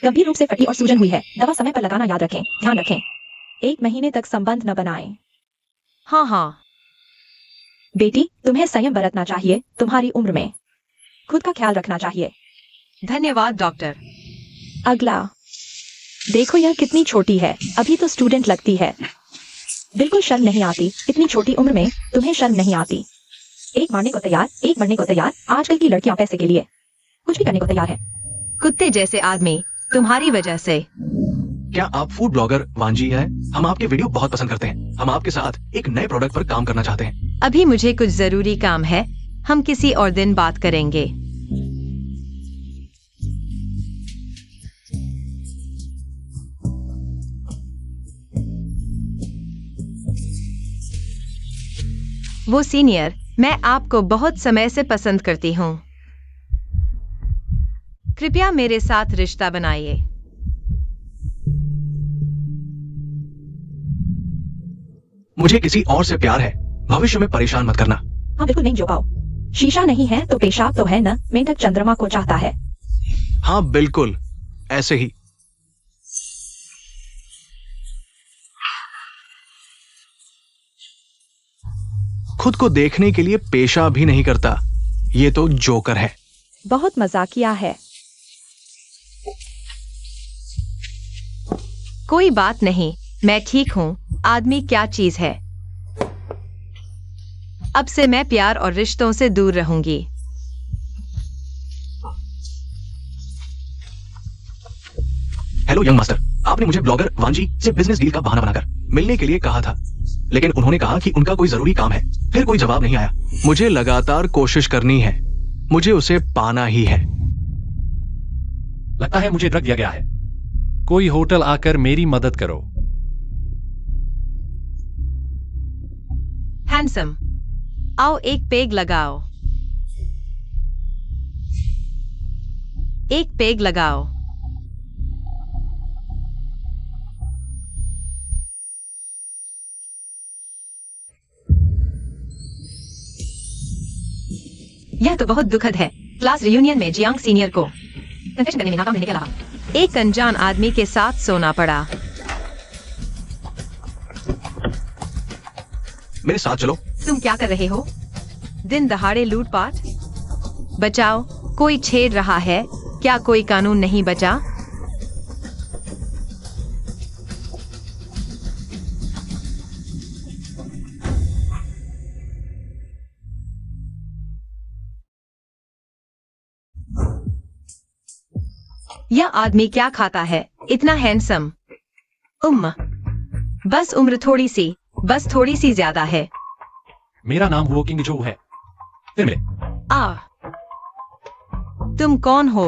गंभीर रूप से फटी और सूजन हुई है। दवा समय पर लगाना याद रखें। ध्यान रखें, 1 महीने तक संबंध न बनाएं। हाँ। बेटी, तुम्हें संयम बरतना चाहिए। तुम्हारी उम्र में खुद का ख्याल रखना चाहिए। धन्यवाद डॉक्टर। अगला, देखो यह कितनी छोटी है, अभी तो स्टूडेंट लगती है। बिल्कुल शर्म नहीं आती, इतनी छोटी उम्र में तुम्हें शर्म नहीं आती। एक मारने को तैयार, एक मरने को तैयार। आजकल की लड़कियां पैसे के लिए कुछ भी करने को तैयार है। कुत्ते जैसे आदमी, तुम्हारी वजह से। क्या आप फूड ब्लॉगर वांजी हैं? हम आपके वीडियो बहुत पसंद करते हैं। हम आपके साथ एक नए प्रोडक्ट पर काम करना चाहते हैं। अभी मुझे कुछ जरूरी काम है, हम किसी और दिन बात करेंगे। वो सीनियर, मैं आपको बहुत समय से पसंद करती हूँ। कृपया मेरे साथ रिश्ता बनाइए। मुझे किसी और से प्यार है। भविष्य में परेशान मत करना। हाँ बिल्कुल नहीं जो पाओ। शीशा नहीं है तो पेशाब तो है न। मेंढक चंद्रमा को चाहता है। हाँ बिल्कुल ऐसे ही। खुद को देखने के लिए पेशा भी नहीं करता। ये तो जोकर है। बहुत मजाकिया है। कोई बात नहीं, मैं ठीक हूँ। आदमी क्या चीज है। अब से मैं प्यार और रिश्तों से दूर रहूंगी। हेलो यंग मास्टर, आपने मुझे ब्लॉगर वांजी से बिजनेस डील का बहाना बनाकर मिलने के लिए कहा था, लेकिन उन्होंने कहा कि उनका कोई जरूरी काम है। फिर कोई जवाब नहीं आया। मुझे लगातार कोशिश करनी है। मुझे उसे पाना ही है। लगता है मुझे ड्रग दिया गया है। कोई होटल आकर मेरी मदद करो। हैंडसम, आओ एक पेग लगाओ। एक पेग लगाओ। यह तो बहुत दुखद है। क्लास रियूनियन में जियांग सीनियर को कन्फेशन करने में नाकाम रहने के अलावा एक अनजान आदमी के साथ सोना पड़ा। मेरे साथ चलो। तुम क्या कर रहे हो? दिन दहाड़े लूटपाट? बचाओ, कोई छेड़ रहा है। क्या कोई कानून नहीं बचा? यह आदमी क्या खाता है? इतना हैंडसम। बस उम्र थोड़ी सी, बस थोड़ी सी ज्यादा है। मेरा नाम हुओ किंग जो है। फिर मिले। तुम कौन हो?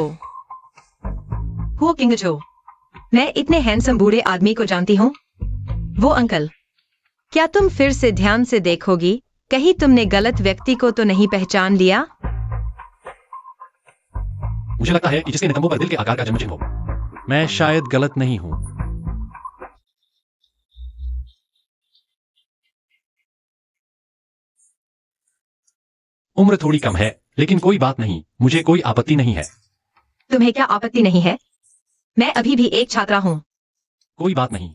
हुओ किंग जो। मैं इतने हैंडसम बूढ़े आदमी को जानती हूँ। वो अंकल। क्या तुम फिर से ध्यान से देखोगी? कहीं तुमने गलत व्यक्ति को तो नहीं पहचान लिया? मुझे लगता है कि जिसके नितंबों पर दिल के आकार का जन्मचिन्ह हो। मैं शायद गलत नहीं हूं। उम्र थोड़ी कम है, लेकिन कोई बात नहीं, मुझे कोई आपत्ति नहीं है। तुम्हें क्या आपत्ति नहीं है? मैं अभी भी एक छात्रा हूँ। कोई बात नहीं,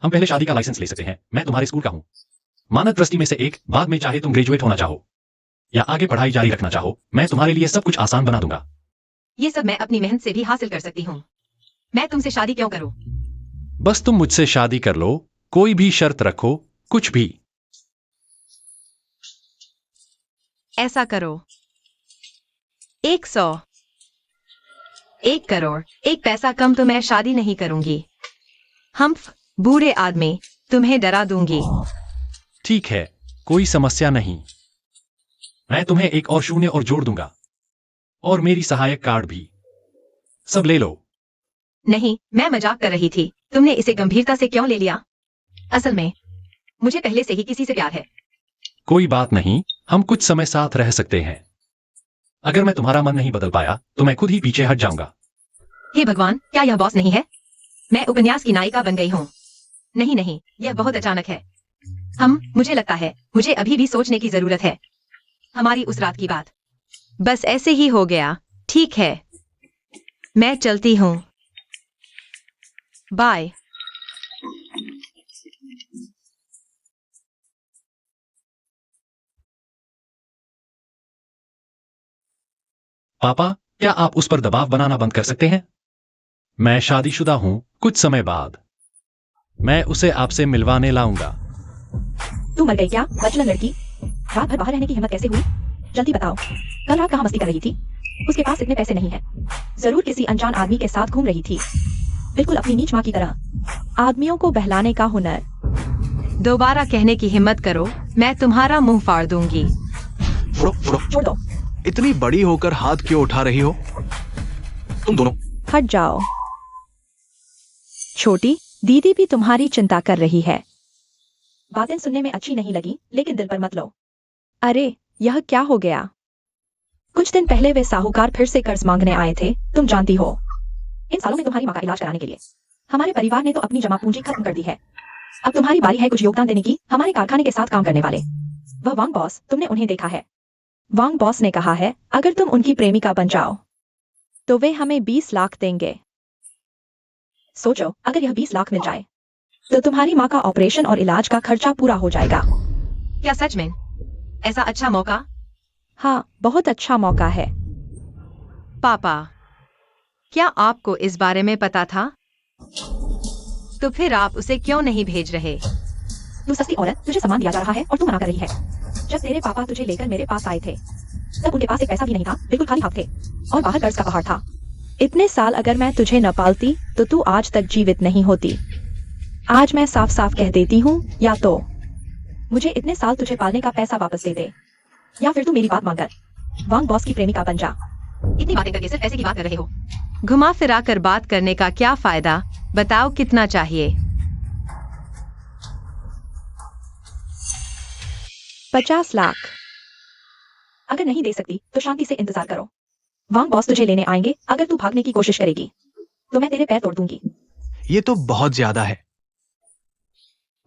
हम पहले शादी का लाइसेंस ले सकते हैं। मैं तुम्हारे स्कूल का हूँ। मानद ट्रस्टी में से एक। बाद में चाहे तुम ग्रेजुएट होना चाहो या आगे पढ़ाई जारी रखना चाहो, मैं तुम्हारे लिए सब कुछ आसान बना दूंगा। ये सब मैं अपनी मेहनत से भी हासिल कर सकती हूँ। मैं तुमसे शादी क्यों करूँ? बस तुम मुझसे शादी कर लो। कोई भी शर्त रखो, कुछ भी। ऐसा करो। 100, 1 करोड़, 1 पैसा कम तो मैं शादी नहीं करूंगी। हम्फ, बूढ़े आदमी, तुम्हें डरा दूंगी। ठीक है, कोई समस्या नहीं। मैं तुम्हें एक और शून्य और जोड़ दूंगा, और मेरी सहायक कार्ड भी। सब ले लो। नहीं, मैं मजाक कर रही थी। तुमने इसे गंभीरता से क्यों ले लिया? असल में मुझे पहले से ही किसी से प्यार है। कोई बात नहीं, हम कुछ समय साथ रह सकते हैं। अगर मैं तुम्हारा मन नहीं बदल पाया तो मैं खुद ही पीछे हट जाऊंगा। हे भगवान, क्या यह बॉस नहीं है? मैं उपन्यास की नायिका बन गई हूँ। नहीं नहीं, यह बहुत अचानक है। मुझे लगता है मुझे अभी भी सोचने की जरूरत है। हमारी उस रात की बात बस ऐसे ही हो गया। ठीक है, मैं चलती हूँ। बाय। पापा, क्या आप उस पर दबाव बनाना बंद कर सकते हैं? मैं शादीशुदा हूं। कुछ समय बाद मैं उसे आपसे मिलवाने लाऊंगा। तू मर गई क्या बचलन लड़की? रात भर बाहर रहने की हिम्मत कैसे हुई? जल्दी बताओ, कल रात कहाँ मस्ती कर रही थी? उसके पास इतने पैसे नहीं है, जरूर किसी अनजान आदमी के साथ घूम रही थी, बिल्कुल अपनी नीच माँ की तरह। आदमियों को बहलाने का हुनर। दोबारा कहने की हिम्मत करो, मैं तुम्हारा मुंह फाड़ दूंगी। छोड़ दो। इतनी बड़ी होकर हाथ क्यों उठा रही हो तुम दोनों? हट जाओ। छोटी दीदी भी तुम्हारी चिंता कर रही है। बातें सुनने में अच्छी नहीं लगी, लेकिन दिल पर मत लो। अरे यह क्या हो गया? कुछ दिन पहले वे साहूकार फिर से कर्ज मांगने आए थे, तुम जानती हो। इन सालों में तुम्हारी माँ का इलाज कराने के लिए हमारे परिवार ने तो अपनी जमा पूंजी खत्म कर दी है। अब तुम्हारी बारी है कुछ योगदान देने की। हमारे कारखाने के साथ काम करने वाले वह वांग बॉस, तुमने उन्हें देखा है। वांग बॉस ने कहा है अगर तुम उनकी प्रेमिका बन जाओ तो वे हमें 20 लाख देंगे। सोचो, अगर यह 20 लाख मिल जाए तो तुम्हारी माँ का ऑपरेशन और इलाज का खर्चा पूरा हो जाएगा। क्या सच में? ऐसा अच्छा मौका? हाँ, बहुत अच्छा मौका है। पापा, क्या आपको इस बारे में पता था? तो फिर आप उसे क्यों नहीं भेज रहे? तू सस्ती औरत, तुझे सामान दिया जा रहा है और तू मना कर रही है। जब तेरे पापा तुझे लेकर मेरे पास आए थे तब उनके पास एक पैसा भी नहीं था, बिल्कुल खाली हाथ थे और बाहर कर्ज का पहाड़ था। इतने साल अगर मैं तुझे न पालती तो तू आज तक जीवित नहीं होती। आज मैं साफ साफ कह देती हूँ, या तो मुझे इतने साल तुझे पालने का पैसा वापस दे दे, या फिर तू मेरी बात मानकर वांग बॉस की प्रेमिका बन जा। इतनी बातें करके सिर्फ पैसे की बात कर रहे हो। घुमा फिरा कर बात करने का क्या फायदा? बताओ कितना चाहिए? 50 लाख। अगर नहीं दे सकती तो शांति से इंतजार करो। वांग बॉस तुझे लेने आएंगे। अगर तू भागने की कोशिश करेगी तो मैं तेरे पैर तोड़ दूंगी। ये तो बहुत ज्यादा है।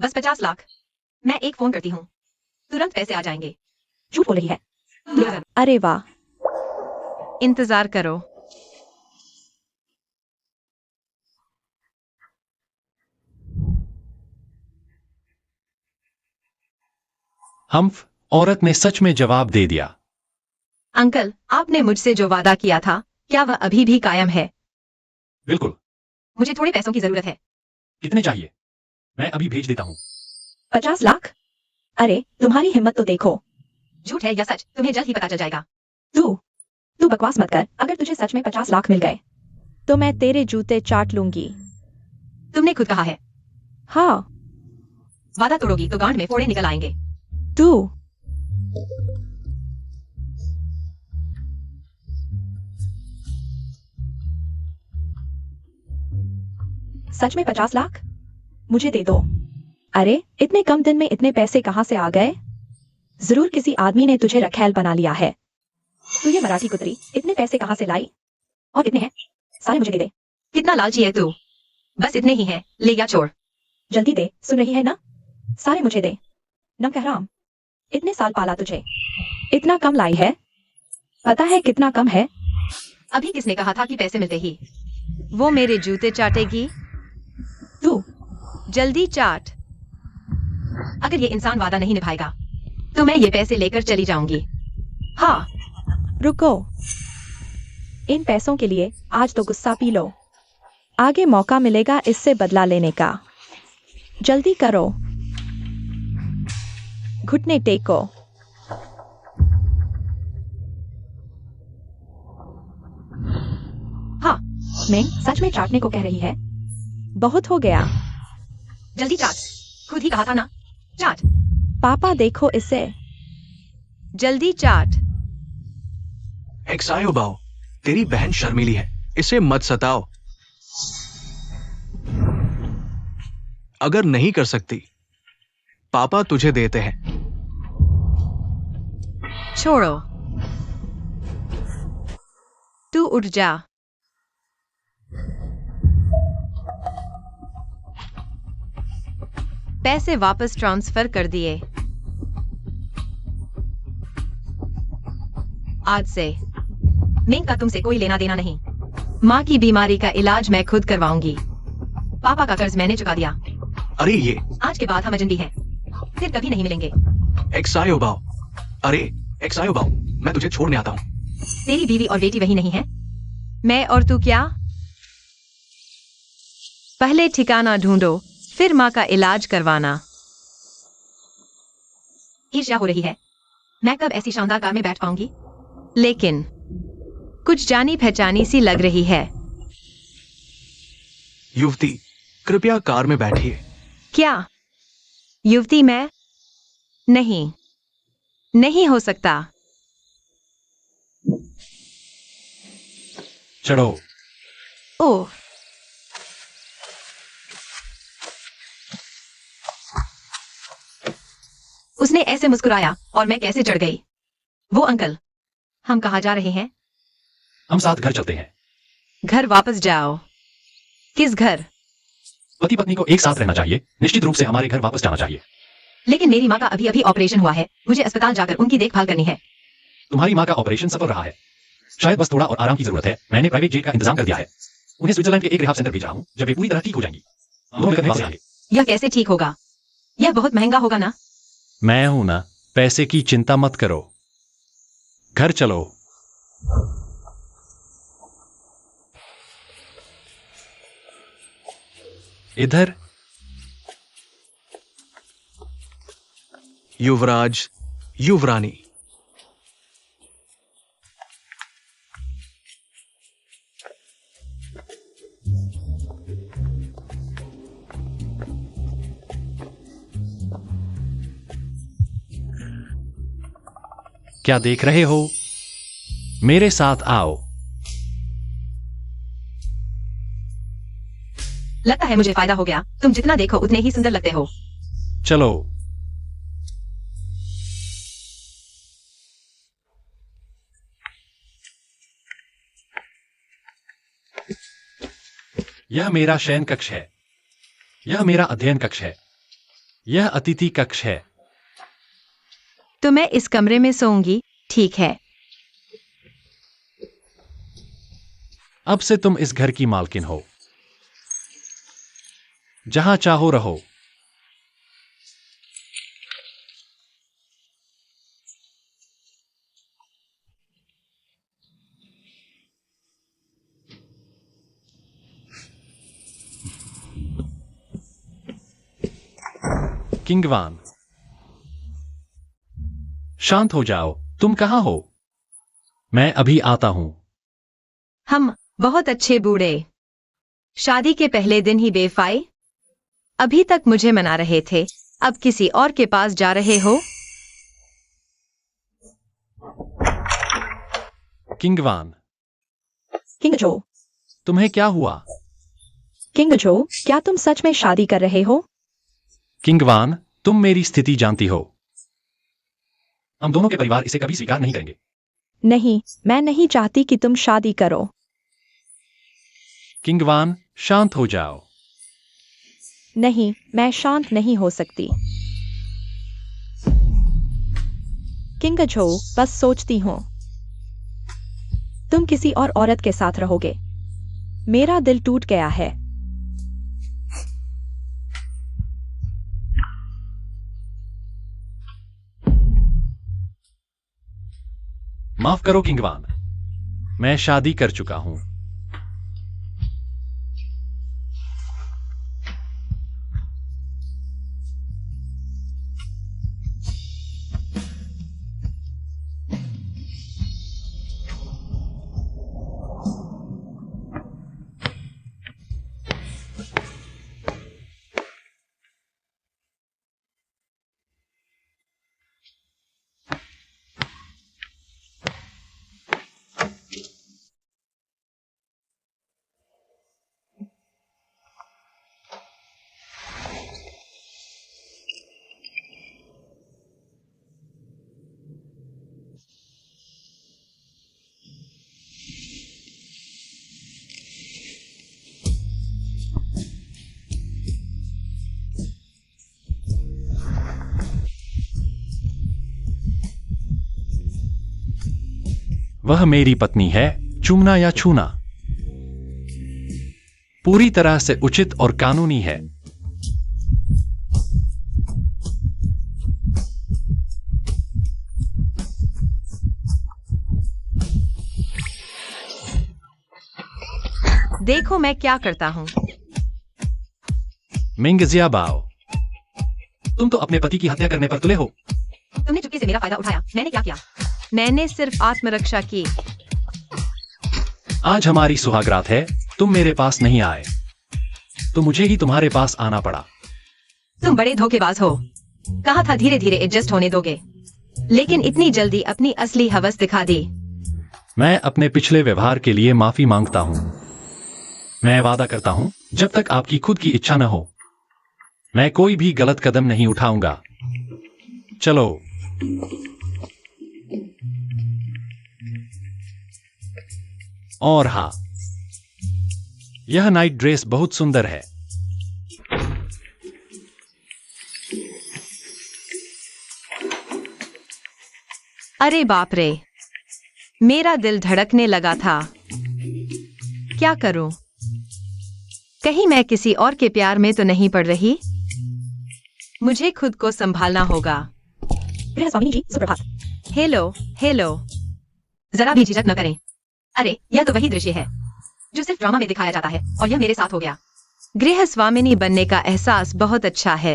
बस 50 लाख। मैं एक फोन करती हूँ, तुरंत पैसे आ जाएंगे। झूठ बोल रही है। अरे वाह, इंतजार करो। हम्फ, औरत ने सच में जवाब दे दिया। अंकल, आपने मुझसे जो वादा किया था, क्या वह अभी भी कायम है? बिल्कुल। मुझे थोड़े पैसों की जरूरत है। कितने चाहिए? मैं अभी भेज देता हूँ। 50 लाख? अरे तुम्हारी हिम्मत तो देखो। झूठ है या सच, तुम्हें जल्द ही पता चल जाएगा। तू बकवास मत कर। अगर तुझे सच में 50 लाख मिल गए तो मैं तेरे जूते चाट लूंगी। तुमने खुद कहा है। हाँ, वादा तोड़ोगी तो गांड में फोड़े निकल आएंगे। तू सच में 50 लाख? मुझे दे दो। अरे इतने कम दिन में इतने पैसे कहां से आ गए? जरूर किसी आदमी ने तुझे रखैल बना लिया है। तू ये मराठी कुतरी इतने पैसे कहां से लाई? और कितने हैं? सारे मुझे दे दे। कितना लालची है तू? बस इतने ही है, ले या छोड़। जल्दी दे, सुन रही है ना? सारे मुझे दे। नमकहराम, इतने साल पाला तुझे, इतना कम लाई है? पता है कितना कम है? अभी किसने कहा था कि पैसे मिलते ही वो मेरे जूते चाटेगी? तू जल्दी चाट। अगर ये इंसान वादा नहीं निभाएगा तो मैं ये पैसे लेकर चली जाऊंगी। हाँ। रुको, इन पैसों के लिए आज तो गुस्सा पी लो, आगे मौका मिलेगा इससे बदला लेने का। जल्दी करो, घुटने टेको। हाँ, मैं सच में चाटने को कह रही है? बहुत हो गया। जल्दी चाट, खुद ही कहा था ना, चाट। पापा देखो इसे। जल्दी चाट। एक्सायो बाओ, तेरी बहन शर्मीली है, इसे मत सताओ। अगर नहीं कर सकती, पापा तुझे देते हैं। छोड़ो, तू उठ जा। पैसे वापस ट्रांसफर कर दिए। आज से मिंग का तुमसे कोई लेना देना नहीं। माँ की बीमारी का इलाज मैं खुद करवाऊंगी। पापा का कर्ज मैंने चुका दिया। अरे ये आज के बाद हम अजनबी हैं, फिर कभी नहीं मिलेंगे। एक्सायो बाओ, अरे एक्सायो बाओ, मैं तुझे छोड़ने आता हूँ। तेरी बीवी और बेटी वही नहीं है? मैं और तू क्या? पहले ठिकाना ढूंढो, फिर माँ का इलाज करवाना। ईर्ष्या हो रही है। मैं कब ऐसी शानदार कार में बैठ पाऊंगी? लेकिन कुछ जानी पहचानी सी लग रही है। युवती, कृपया कार में बैठिए। क्या? युवती मैं? नहीं, नहीं हो सकता। चढ़ो। ओह, उसने ऐसे मुस्कुराया और मैं कैसे चढ़ गई। वो अंकल, हम कहाँ जा रहे हैं? हम साथ घर चलते हैं। घर वापस जाओ। किस घर? पति पत्नी को एक साथ रहना चाहिए। निश्चित रूप से हमारे घर वापस जाना चाहिए। लेकिन मेरी माँ का अभी अभी ऑपरेशन हुआ है, मुझे अस्पताल जाकर उनकी देखभाल करनी है। तुम्हारी माँ का ऑपरेशन सफल रहा है, शायद बस थोड़ा और आराम की जरूरत है। मैंने प्राइवेट जेट का इंतजाम कर दिया है। उन्हें स्विट्जरलैंड के एक रिहाब सेंटर भेज रहा हूँ। जब वे पूरी तरह ठीक हो जाएंगी, हम दोनों मिलकर वापस आएंगे। यह कैसे ठीक होगा? यह बहुत महंगा होगा ना? मैं हूं ना, पैसे की चिंता मत करो। घर चलो। इधर। युवराज, युवरानी। क्या देख रहे हो? मेरे साथ आओ। लगता है मुझे फायदा हो गया। तुम जितना देखो उतने ही सुंदर लगते हो। चलो। यह मेरा शयन कक्ष है। यह मेरा अध्ययन कक्ष है। यह अतिथि कक्ष है। तो मैं इस कमरे में सोऊंगी, ठीक है? अब से तुम इस घर की मालकिन हो। जहां चाहो रहो। किंगवान, शांत हो जाओ। तुम कहां हो? मैं अभी आता हूं। हम बहुत अच्छे बूढ़े। शादी के पहले दिन ही बेफाई। अभी तक मुझे मना रहे थे, अब किसी और के पास जा रहे हो? किंगवान, किंग जो, तुम्हें क्या हुआ? किंग जो, क्या तुम सच में शादी कर रहे हो? किंगवान, तुम मेरी स्थिति जानती हो। हम दोनों के परिवार इसे कभी स्वीकार नहीं करेंगे। नहीं, मैं नहीं चाहती कि तुम शादी करो। किंगवान, शांत हो जाओ। नहीं, मैं शांत नहीं हो सकती। किंग जो, बस सोचती हूँ तुम किसी और औरत के साथ रहोगे। मेरा दिल टूट गया है। माफ करो किंगवान, मैं शादी कर चुका हूं। वह मेरी पत्नी है, चूमना या छूना। पूरी तरह से उचित और कानूनी है। देखो मैं क्या करता हूँ। मिंग जियाबाओ, तुम तो अपने पति की हत्या करने पर तुले हो। तुमने चुपके से मेरा फायदा उठाया। मैंने क्या किया? मैंने सिर्फ आत्मरक्षा की। आज हमारी सुहागरात है, तुम मेरे पास नहीं आए तो मुझे ही तुम्हारे पास आना पड़ा। तुम बड़े धोखेबाज हो। कहा था धीरे धीरे एडजस्ट होने दोगे, लेकिन इतनी जल्दी अपनी असली हवस दिखा दी। मैं अपने पिछले व्यवहार के लिए माफी मांगता हूँ। मैं वादा करता हूँ जब तक आपकी खुद की इच्छा न हो मैं कोई भी गलत कदम नहीं उठाऊंगा। चलो। और हाँ, यह नाइट ड्रेस बहुत सुंदर है। अरे बाप रे, मेरा दिल धड़कने लगा था। क्या करूं? कहीं मैं किसी और के प्यार में तो नहीं पड़ रही? मुझे खुद को संभालना होगा। गृहस्वामिनी जी, सुप्रभात। Hello hello. जरा भी झिझक न करें। अरे यह तो वही दृश्य है जो सिर्फ ड्रामा में दिखाया जाता है, और यह मेरे साथ हो गया। गृह स्वामिनी बनने का एहसास बहुत अच्छा है।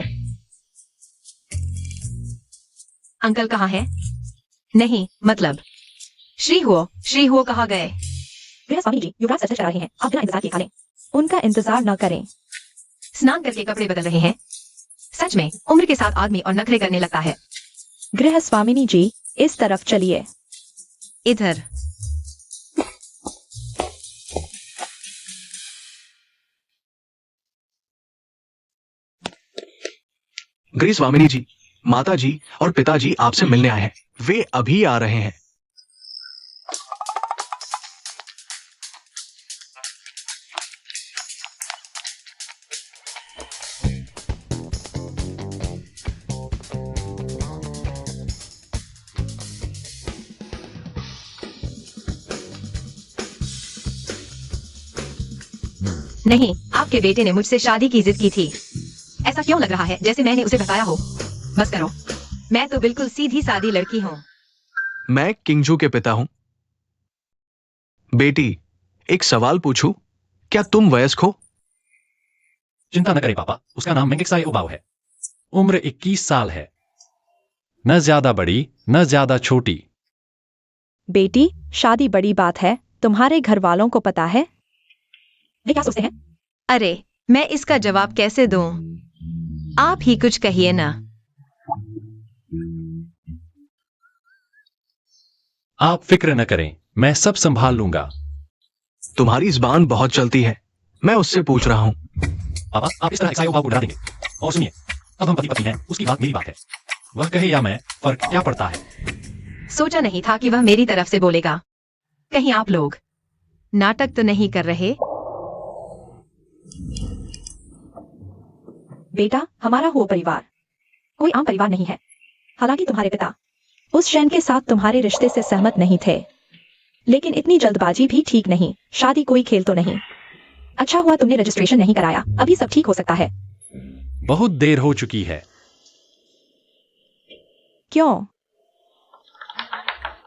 अंकल कहाँ है? नहीं, मतलब श्री हुओ कहाँ गए? गृहस्वामिनी जी, युवराज सच चला रहे हैं। आप बिना इंतजार के खा लें। उनका इंतजार न करें। स्नान करके कपड़े बदल रहे हैं। सच में उम्र के साथ आदमी और नखरे करने लगता है। गृहस्वामिनी जी, इस तरफ चलिए। इधर। गृह स्वामिनी जी, माता जी और पिताजी आपसे मिलने आए हैं। वे अभी आ रहे हैं। नहीं, आपके बेटे ने मुझसे शादी की जिद की थी। ऐसा क्यों लग रहा है जैसे मैंने उसे बताया हो? बस करो, मैं तो बिल्कुल सीधी सादी लड़की हूँ। मैं किंगजू के पिता हूं। बेटी, एक सवाल पूछूं? क्या तुम वयस्क हो? चिंता न करें पापा, उसका नाम मेंगेक्साई ओबाओ है। उम्र 21 साल है। न ज्यादा बड़ी न ज्यादा छोटी। बेटी, शादी बड़ी बात है। तुम्हारे घर वालों को पता है? वे क्या सोचते हैं? अरे मैं इसका जवाब कैसे दूं? आप ही कुछ कहिए ना। आप फिक्र न करें, मैं सब संभाल लूंगा। तुम्हारी जुबान बहुत चलती है। मैं उससे पूछ रहा हूं। पापा, आप इस तरह एक्साई ओबाओ को डरा देंगे। और सुनिए, अब हम पति पत्नी हैं, उसकी बात मेरी बात है। वह कहे या मैं, फर्क क्या पड़ता है? सोचा नहीं था कि वह मेरी तरफ से बोलेगा। कहीं आप लोग नाटक तो नहीं कर रहे? बेटा, हमारा वो परिवार कोई आम परिवार नहीं है। हालांकि तुम्हारे पिता उस शैन के साथ तुम्हारे रिश्ते से सहमत नहीं थे, लेकिन इतनी जल्दबाजी भी ठीक नहीं। शादी कोई खेल तो नहीं। अच्छा हुआ तुमने रजिस्ट्रेशन नहीं कराया। अभी सब ठीक हो सकता है। बहुत देर हो चुकी है। क्यों?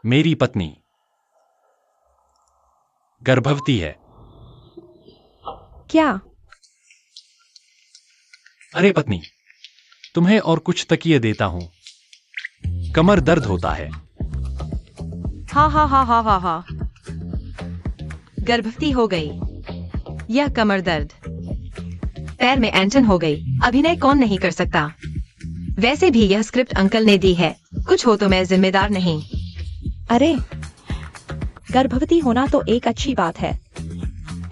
मेरी पत्नी गर्भवती है। क्या? अरे पत्नी, तुम्हें और कुछ तकिए देता हूं। कमर दर्द होता है। हा हा हा हा हा हा। गर्भवती हो गई, यह कमर दर्द। पैर में एंटन हो गई। अभिनय कौन नहीं कर सकता? वैसे भी यह स्क्रिप्ट अंकल ने दी है, कुछ हो तो मैं जिम्मेदार नहीं। अरे, गर्भवती होना तो एक अच्छी बात है।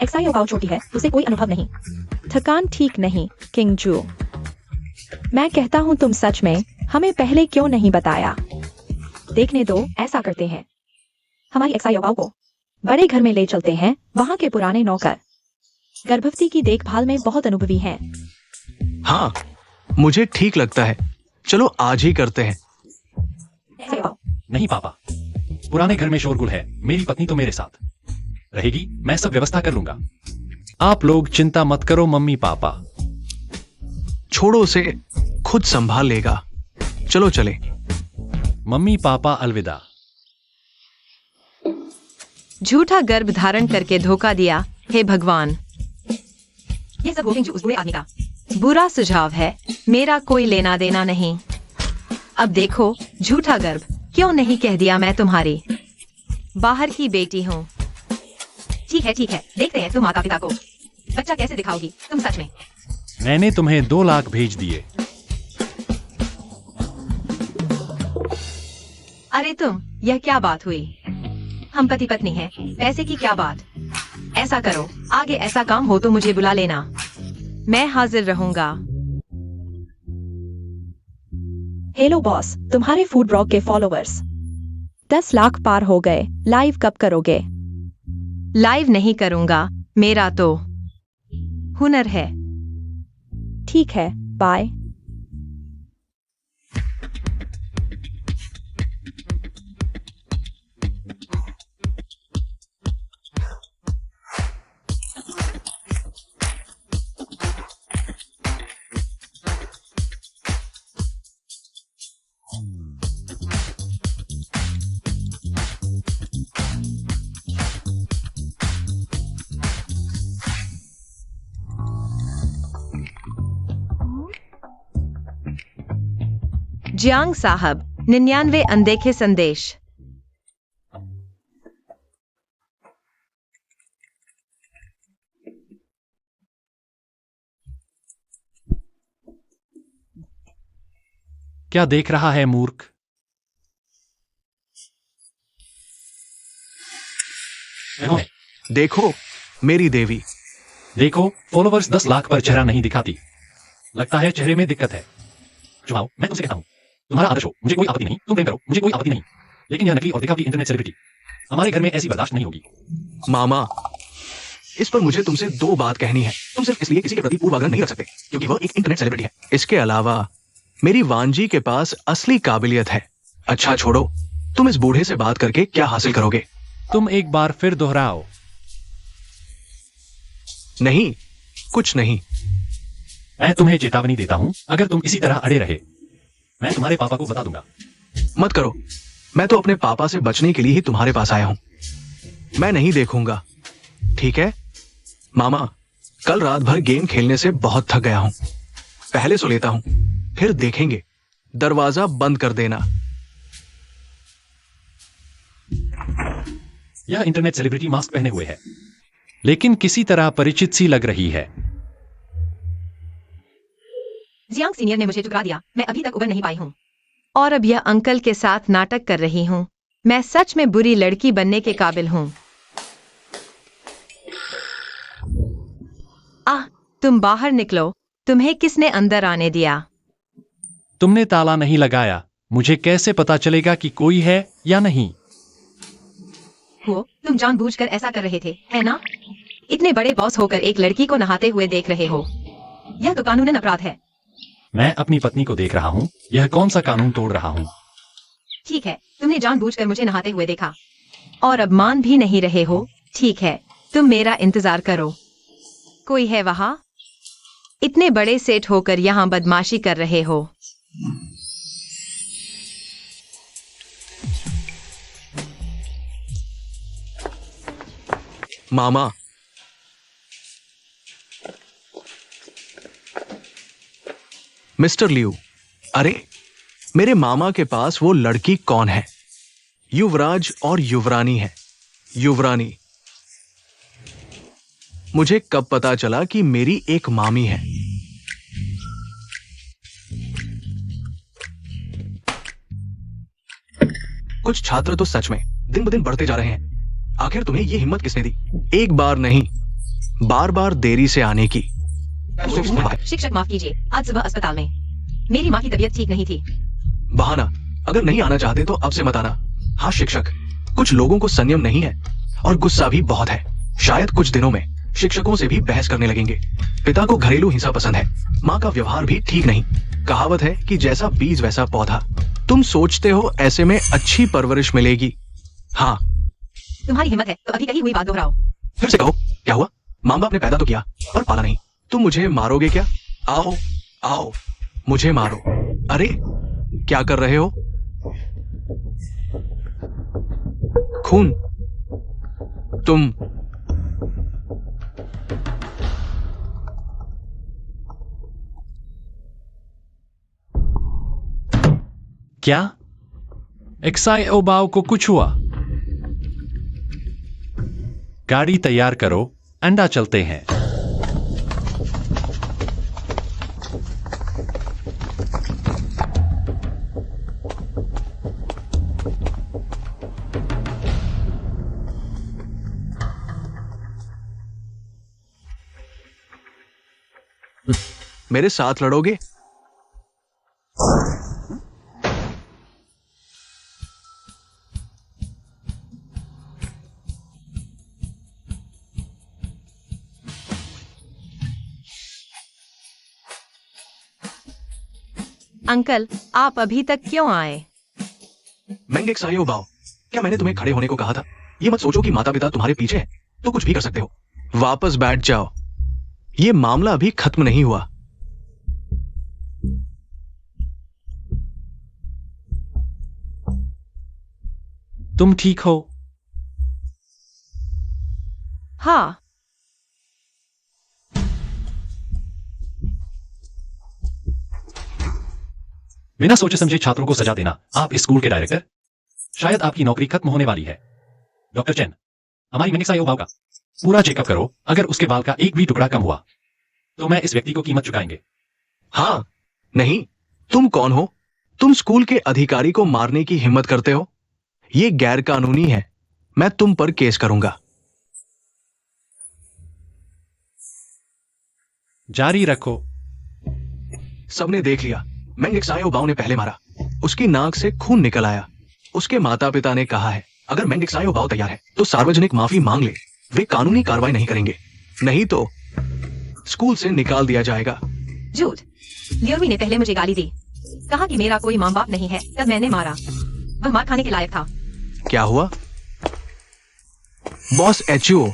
एक्साई ओबाओ छोटी है, उसे कोई अनुभव नहीं। थकान ठीक नहीं। किंगजू, मैं कहता हूँ तुम सच में हमें पहले क्यों नहीं बताया? देखने दो, ऐसा करते हैं, हमारी एक्साई ओबाओ को बड़े घर में ले चलते हैं। वहाँ के पुराने नौकर गर्भवती की देखभाल में बहुत अनुभवी हैं। हाँ, मुझे ठीक लगता है। चलो आज ही करते हैं। एक्साई ओबाओ, नहीं पापा, पुराने घर में शोरगुल है। मेरी पत्नी तो मेरे साथ रहेगी, मैं सब व्यवस्था कर लूंगा। आप लोग चिंता मत करो मम्मी पापा। छोड़ो उसे, खुद संभाल लेगा। चलो चले। मम्मी पापा अलविदा। झूठा गर्भ धारण करके धोखा दिया, हे भगवान। ये सब बोलेंगे उस बुरे आदमी का। बुरा सुझाव है, मेरा कोई लेना देना नहीं। अब देखो, झूठा गर्भ क्यों नहीं कह दिया मैं तुम्हारी बाहर की बेटी हूँ। ठीक है, देखते हैं तुम माता पिता को बच्चा कैसे दिखाओगी तुम सच में। मैंने तुम्हें 2 लाख भेज दिए। अरे तुम, यह क्या बात हुई? हम पति पत्नी हैं, पैसे की क्या बात? ऐसा करो, आगे ऐसा काम हो तो मुझे बुला लेना, मैं हाजिर रहूंगा। हेलो बॉस, तुम्हारे फूड ब्लॉग के फॉलोअर्स 10 लाख पार हो गए। लाइव कब करोगे? लाइव नहीं करूंगा, मेरा तो हुनर है। ठीक है, बाय। जियांग साहब, 99 अनदेखे संदेश। क्या देख रहा है मूर्ख? देखो मेरी देवी। देखो, फॉलोवर्स 10 लाख पर चेहरा नहीं दिखाती। लगता है चेहरे में दिक्कत है। चुनाव, मैं तुमसे कहता हूं, तुम्हारा आदर्श हो, मुझे कोई आपत्ति नहीं, तुम प्रेम करो, मुझे कोई आपत्ति नहीं, लेकिन यह नकली और दिखावटी इंटरनेट सेलिब्रिटी हमारे घर में ऐसी बर्दाश्त नहीं होगी। मामा, इस पर मुझे तुमसे 2 बात कहनी है। तुम सिर्फ इसलिए किसी के प्रति पूर्वाग्रह नहीं रख सकते क्योंकि वह एक इंटरनेट सेलिब्रिटी है। इसके अलावा मेरी वांजी के पास असली काबिलियत है। अच्छा छोड़ो, तुम इस बूढ़े से बात करके क्या हासिल करोगे? तुम एक बार फिर दोहराओ। नहीं, कुछ नहीं। मैं तुम्हें चेतावनी देता हूं, अगर तुम इसी तरह अड़े रहे, मैं तुम्हारे पापा को बता दूंगा। मत करो, मैं तो अपने पापा से बचने के लिए ही तुम्हारे पास आया हूं। मैं नहीं देखूंगा, ठीक है? मामा, कल रात भर गेम खेलने से बहुत थक गया हूं। पहले सो लेता हूं, फिर देखेंगे। दरवाजा बंद कर देना। यह इंटरनेट सेलिब्रिटी मास्क पहने हुए है, लेकिन किसी तरह परिचित सी लग रही है। जियांग सीनियर ने मुझे ठुकरा दिया, मैं अभी तक उबर नहीं पाई हूँ। और अब यह अंकल के साथ नाटक कर रही हूँ। मैं सच में बुरी लड़की बनने के काबिल हूँ। तुम बाहर निकलो, तुम्हें किसने अंदर आने दिया? तुमने ताला नहीं लगाया, मुझे कैसे पता चलेगा कि कोई है या नहीं? तुम जानबूझकर ऐसा कर रहे थे, है ना? इतने बड़े बॉस होकर एक लड़की को नहाते हुए देख रहे हो, यह तो कानूनन अपराध है। मैं अपनी पत्नी को देख रहा हूँ, यह कौन सा कानून तोड़ रहा हूँ? ठीक है, तुमने जानबूझकर मुझे नहाते हुए देखा और अब मान भी नहीं रहे हो। ठीक है, तुम मेरा इंतजार करो। कोई है वहां? इतने बड़े सेठ होकर यहाँ बदमाशी कर रहे हो। मामा, मिस्टर लियू, अरे मेरे मामा के पास वो लड़की कौन है? युवराज और युवरानी है। युवरानी, मुझे कब पता चला कि मेरी एक मामी है? कुछ छात्र तो सच में दिन ब दिन बढ़ते जा रहे हैं। आखिर तुम्हें ये हिम्मत किसने दी? एक बार नहीं, बार बार देरी से आने की। शिक्षक माफ कीजिए, आज सुबह अस्पताल में मेरी माँ की तबीयत ठीक नहीं थी। बहाना, अगर नहीं आना चाहते तो अब से मत आना। हाँ शिक्षक, कुछ लोगों को संयम नहीं है और गुस्सा भी बहुत है। शायद कुछ दिनों में शिक्षकों से भी बहस करने लगेंगे। पिता को घरेलू हिंसा पसंद है, माँ का व्यवहार भी ठीक नहीं। कहावत है कि जैसा बीज वैसा पौधा। तुम सोचते हो ऐसे में अच्छी परवरिश मिलेगी? हाँ। तुम्हारी हिम्मत है तो अभी कही हुई बात दोहराओ। फिर से कहो, क्या हुआ? माँ बाप ने पैदा तो किया पर पाला नहीं। तुम मुझे मारोगे क्या? आओ आओ मुझे मारो। अरे क्या कर रहे हो? खून। तुम क्या एक्साई ओबाओ को कुछ हुआ? गाड़ी तैयार करो, अंडा चलते हैं। मेरे साथ लड़ोगे? अंकल, आप अभी तक क्यों आए? मेंगेक सायो बाओ, क्या मैंने तुम्हें खड़े होने को कहा था? ये मत सोचो कि माता पिता तुम्हारे पीछे हैं तो कुछ भी कर सकते हो। वापस बैठ जाओ, ये मामला अभी खत्म नहीं हुआ। तुम ठीक हो? हाँ। बिना सोचे समझे छात्रों को सजा देना, आप इस स्कूल के डायरेक्टर? शायद आपकी नौकरी खत्म होने वाली है। डॉक्टर चेन, हमारी मेंगेक सायो बाओ का पूरा चेकअप करो। अगर उसके बाल का एक भी टुकड़ा कम हुआ तो मैं इस व्यक्ति को कीमत चुकाएंगे। हाँ नहीं, तुम कौन हो? तुम स्कूल के अधिकारी को मारने की हिम्मत करते हो? ये गैर कानूनी है, मैं तुम पर केस करूंगा। जारी रखो। सबने देख लिया, मेंगेक सायो बाओ ने पहले मारा, उसकी नाक से खून निकल आया। उसके माता पिता ने कहा है अगर मेंगेक सायो बाओ तैयार है तो सार्वजनिक माफी मांग ले। वे कानूनी कार्रवाई नहीं करेंगे, नहीं तो स्कूल से निकाल दिया जाएगा। झूठ। लियोमी ने पहले मुझे गाली दी, कहा कि मेरा कोई माँ बाप नहीं है, तब मैंने मारा। वह मार खाने के लायक था। क्या हुआ? बॉस एचओ,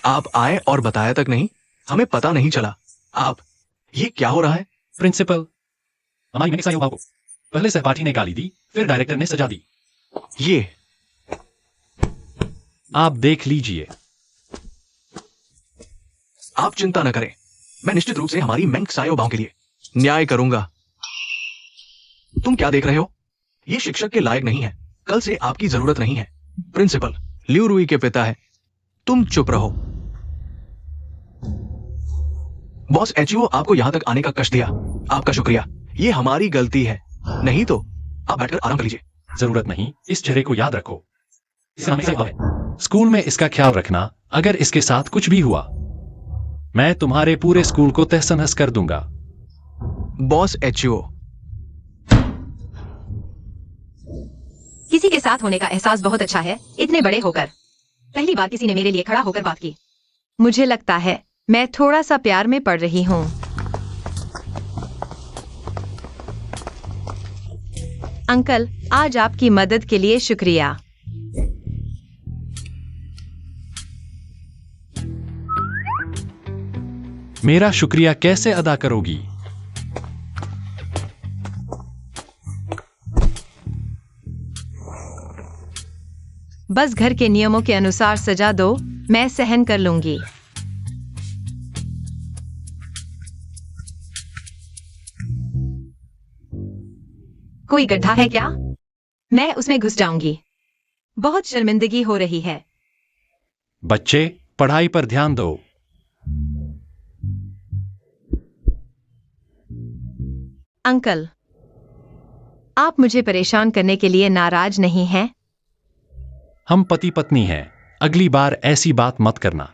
आप आए और बताया तक नहीं, हमें पता नहीं चला। आप, ये क्या हो रहा है? प्रिंसिपल, हमारी मेंगेक सायो बाओ को पहले सहपाठी ने गाली दी, फिर डायरेक्टर ने सजा दी। ये आप देख लीजिए। आप चिंता न करें, मैं निश्चित रूप से हमारी मेंगेक सायो बाओ के लिए न्याय करूंगा। तुम क्या देख रहे हो? ये शिक्षक के लायक नहीं है, कल से आपकी जरूरत नहीं है। प्रिंसिपल लियू रुई के पिता है, तुम चुप रहो। बॉस एचओ आपको यहां तक आने का कष्ट दिया, आपका शुक्रिया। ये हमारी गलती है, नहीं तो आप बैठकर आराम कर लीजिए। जरूरत नहीं, इस चेहरे को याद रखो। इसका नाम मेंगेक सायो बाओ है। स्कूल में इसका ख्याल रखना, अगर इसके साथ कुछ भी हुआ मैं तुम्हारे पूरे स्कूल को तहस नहस कर दूंगा। बॉस एचओ, किसी के साथ होने का एहसास बहुत अच्छा है, इतने बड़े होकर पहली बार किसी ने मेरे लिए खड़ा होकर बात की। मुझे लगता है मैं थोड़ा सा प्यार में पड़ रही हूँ। अंकल, आज आपकी मदद के लिए शुक्रिया। मेरा शुक्रिया कैसे अदा करोगी? बस घर के नियमों के अनुसार सजा दो, मैं सहन कर लूंगी। कोई गड्ढा है क्या? मैं उसमें घुस जाऊंगी। बहुत शर्मिंदगी हो रही है। बच्चे, पढ़ाई पर ध्यान दो। अंकल, आप मुझे परेशान करने के लिए नाराज नहीं हैं? हम पति पत्नी हैं, अगली बार ऐसी बात मत करना।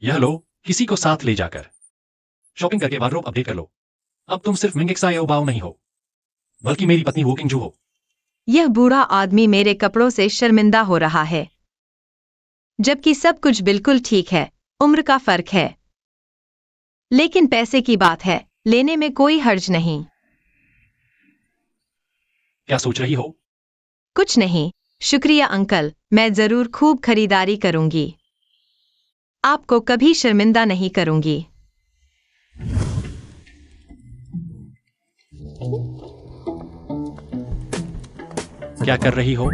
यह लो, किसी को साथ ले जाकर शॉपिंग करके वार्डरोब अपडेट कर लो। अब तुम सिर्फ मेंगेक सायो बाओ नहीं हो, बल्कि मेरी पत्नी वो किंग जू हो। यह बूढ़ा आदमी मेरे कपड़ों से शर्मिंदा हो रहा है, जबकि सब कुछ बिल्कुल ठीक है। उम्र का फर्क है, लेकिन पैसे की बात है, लेने में कोई हर्ज नहीं। क्या सोच रही हो? कुछ नहीं, शुक्रिया अंकल, मैं जरूर खूब खरीदारी करूंगी। आपको कभी शर्मिंदा नहीं करूंगी। क्या कर रही हो?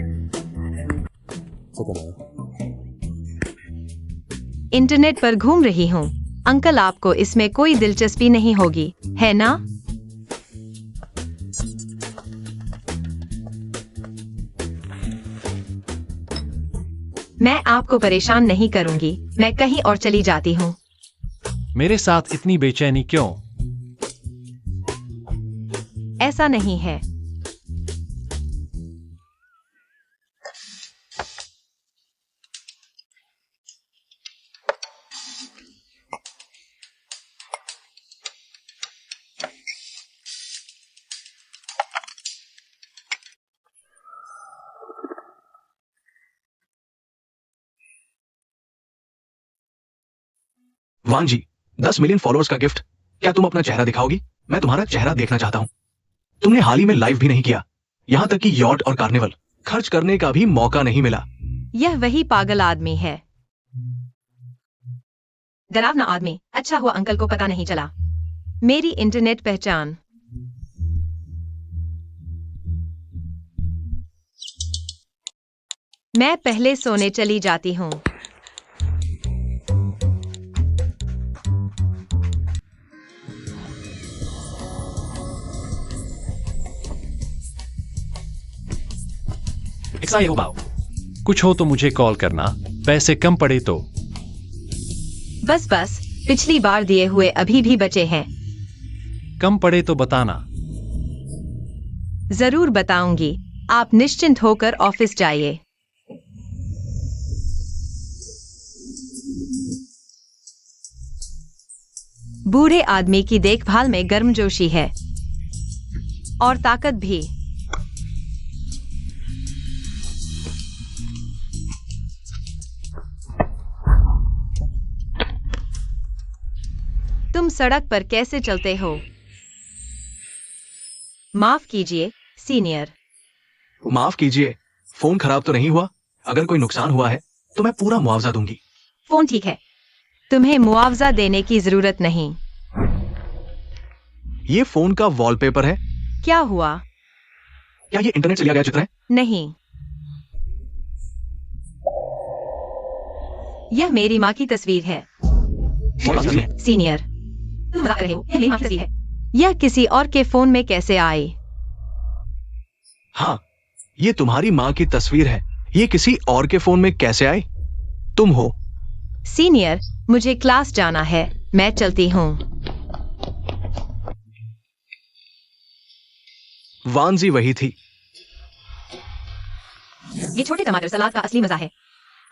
इंटरनेट पर घूम रही हूँ। अंकल, आपको इसमें कोई दिलचस्पी नहीं होगी, है ना? मैं आपको परेशान नहीं करूंगी, मैं कहीं और चली जाती हूँ। मेरे साथ इतनी बेचैनी क्यों? ऐसा नहीं है। वान जी, 10 मिलियन फॉलोअर्स का गिफ्ट। क्या तुम अपना चेहरा दिखाओगी? मैं तुम्हारा चेहरा देखना चाहता हूं। तुमने हाल ही में लाइव भी नहीं किया, यहां तक कि यॉट और कार्निवल खर्च करने का भी मौका नहीं मिला। यह वही पागल आदमी है, डरावना आदमी। अच्छा हुआ अंकल को पता नहीं चला। मेरी इंटरनेट पहचान। मैं पहले सोने चली जाती हूँ। एक्साइट हो पाओ। कुछ हो तो मुझे कॉल करना, पैसे कम पड़े तो। बस पिछली बार दिए हुए अभी भी बचे हैं। कम पड़े तो बताना। जरूर बताऊंगी। आप निश्चिंत होकर ऑफिस जाइए। बूढ़े आदमी की देखभाल में गर्मजोशी है और ताकत भी। तुम सड़क पर कैसे चलते हो? माफ कीजिए सीनियर। माफ कीजिए, फोन खराब तो नहीं हुआ? अगर कोई नुकसान हुआ है तो मैं पूरा मुआवजा दूंगी। फोन ठीक है, तुम्हें मुआवजा देने की जरूरत नहीं। ये फोन का वॉलपेपर है। क्या हुआ? क्या ये इंटरनेट से लिया गया चित्र है? नहीं, यह मेरी माँ की तस्वीर है। फोन वास्तव में है। सीनियर, तुम मजाक कर रहे हो, यह मेरी माँ की तस्वीर है। यह किसी और के फोन में कैसे आई? हाँ, ये तुम्हारी माँ की तस्वीर है। ये किसी और के फोन में कैसे आई? तुम हो। सीनियर, मुझे क्लास जाना है, मैं चलती हूँ। वानजी वही थी। ये छोटे टमाटर सलाद का असली मजा है।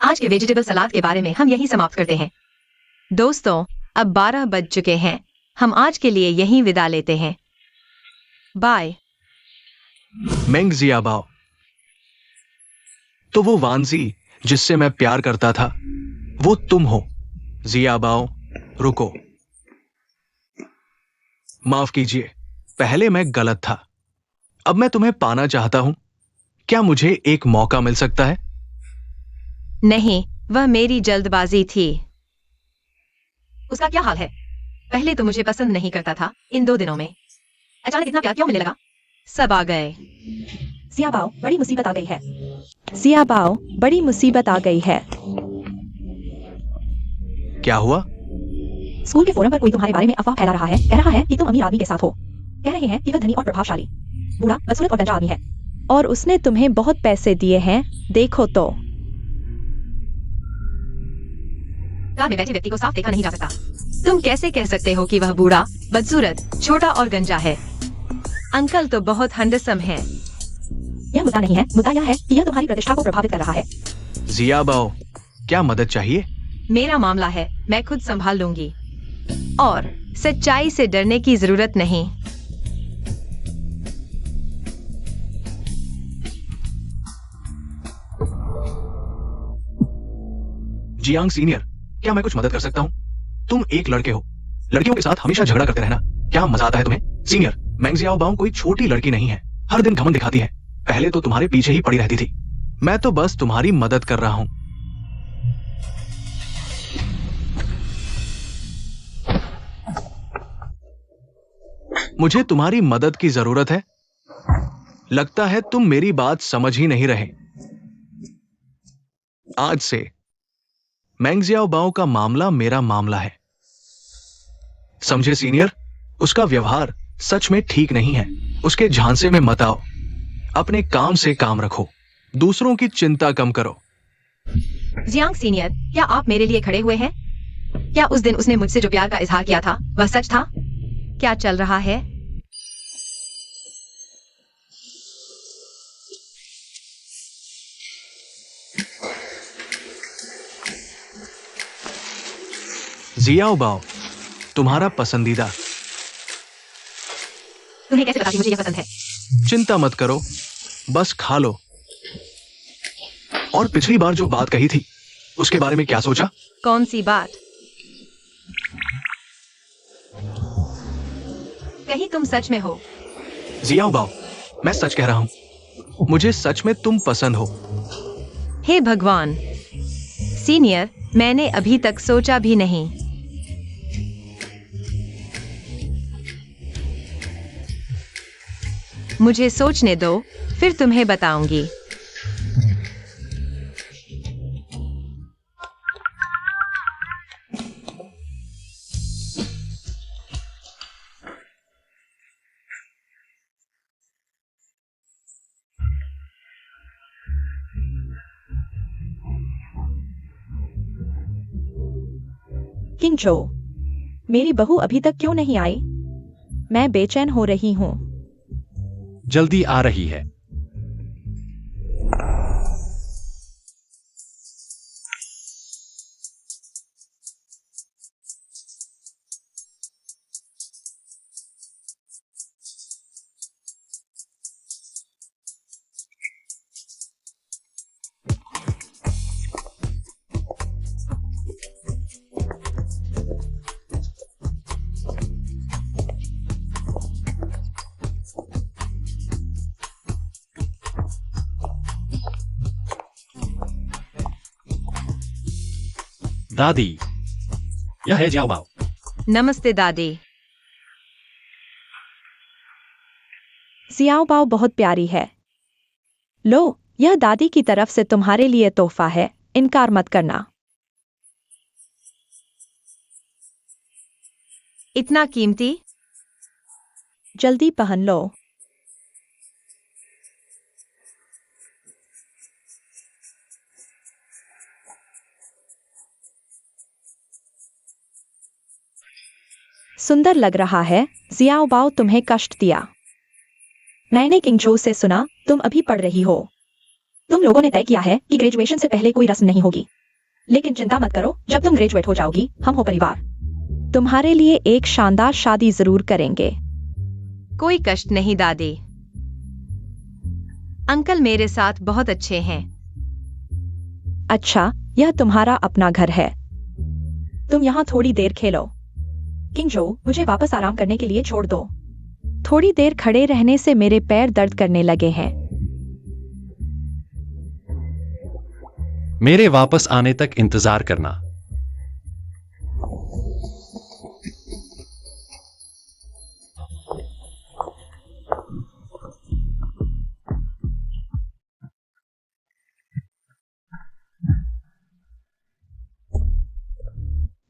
आज के वेजिटेबल सलाद के बारे में हम यही समाप्त करते हैं। दोस्तों, अब 12 बज चुके हैं। हम आज के लिए यहीं विदा लेते हैं। बाय। मेंग जियाबाओ। तो वो वानजी जिससे मैं प्यार करता था, वो तुम हो। जियाबाओ, रुको। माफ कीजिए, पहले मैं गलत था। अब मैं तुम्हें पाना चाहता हूं। क्या मुझे एक मौका मिल सकता है? नहीं, वह मेरी जल्दबाजी थी। उसका क्या हाल है? पहले तो मुझे पसंद नहीं करता था, इन 2 दिनों में अचानक इतना प्यार क्यों मिलने लगा? सब आ गए। सियाबाओ, बड़ी मुसीबत आ गई है। सियाबाओ, बड़ी मुसीबत आ गई है। क्या हुआ? स्कूल के फोरम पर कोई तुम्हारे बारे में अफवाह फैला रहा है। कह रहा है कि तुम अमीर आदमी के साथ हो। कह रहे हैं कि वह धनी और प्रभावशाली, बूढ़ा, बदसूरत और गंजा आदमी है। और उसने तुम्हें बहुत पैसे दिए हैं, देखो तो। कार में बैठे व्यक्ति को साफ देखा नहीं जा सकता। तुम कैसे कह सकते हो कि वह बूढ़ा, बदसूरत, छोटा और गंजा है? अंकल तो बहुत हैंडसम है। यह मुद्दा नहीं है, मुद्दा यह है कि यह तुम्हारी प्रतिष्ठा को प्रभावित कर रहा है। जियाबाओ, क्या मदद चाहिए? मेरा मामला है, मैं खुद संभाल लूंगी। और सच्चाई से डरने की जरूरत नहीं। जियांग सीनियर, क्या मैं कुछ मदद कर सकता हूं? तुम एक लड़के हो, लड़कियों के साथ हमेशा झगड़ा करते रहना क्या मजा आता है तुम्हें? सीनियर, मेंग जियाओबाओ कोई छोटी लड़की नहीं है, हर दिन घमंड दिखाती है। पहले तो तुम्हारे पीछे ही पड़ी रहती थी। मैं तो बस तुम्हारी मदद कर रहा हूं। मुझे तुम्हारी मदद की जरूरत है। लगता है तुम मेरी बात समझ ही नहीं रहे। आज से मैंग जियाओबाओ का मामला मेरा मामला है, समझे सीनियर? उसका व्यवहार सच में ठीक नहीं है। उसके झांसे में मत आओ। अपने काम से काम रखो, दूसरों की चिंता कम करो। जियांग सीनियर, क्या आप मेरे लिए खड़े हुए हैं? क्या उस दिन उसने मुझसे जो प्यार का इजहार किया था वह सच था? क्या चल रहा है? जियाओबाओ, तुम्हारा पसंदीदा। तुम्हें कैसे पता कि मुझे यह पसंद है? चिंता मत करो, बस खा लो। और पिछली बार जो बात कही थी उसके बारे में क्या सोचा? कौन सी बात? कहीं तुम सच में हो? जियाओबाओ, मैं सच कह रहा हूं। मुझे सच में तुम पसंद हो। हे भगवान सीनियर, मैंने अभी तक सोचा भी नहीं। मुझे सोचने दो, फिर तुम्हें बताऊंगी। किंग जो, मेरी बहू अभी तक क्यों नहीं आई? मैं बेचैन हो रही हूँ। जल्दी आ रही है। दादी, यह है जियाओबाओ। नमस्ते दादी। जियाओबाओ बहुत प्यारी है। लो, यह दादी की तरफ से तुम्हारे लिए तोहफा है, इनकार मत करना। इतना कीमती? जल्दी पहन लो। सुंदर लग रहा है। जियाओबाओ, तुम्हें कष्ट दिया। मैंने किंगजो से सुना तुम अभी पढ़ रही हो। तुम लोगों ने तय किया है कि ग्रेजुएशन से पहले कोई रस्म नहीं होगी। लेकिन चिंता मत करो, जब तुम ग्रेजुएट हो जाओगी हम हो परिवार। तुम्हारे लिए एक शानदार शादी जरूर करेंगे। कोई कष्ट नहीं दादी। अंकल मेरे साथ बहुत अच्छे हैं। अच्छा, यह तुम्हारा अपना घर है। तुम यहाँ थोड़ी देर खेलो। किंगजो, मुझे वापस आराम करने के लिए छोड़ दो। थोड़ी देर खड़े रहने से मेरे पैर दर्द करने लगे हैं। मेरे वापस आने तक इंतजार करना।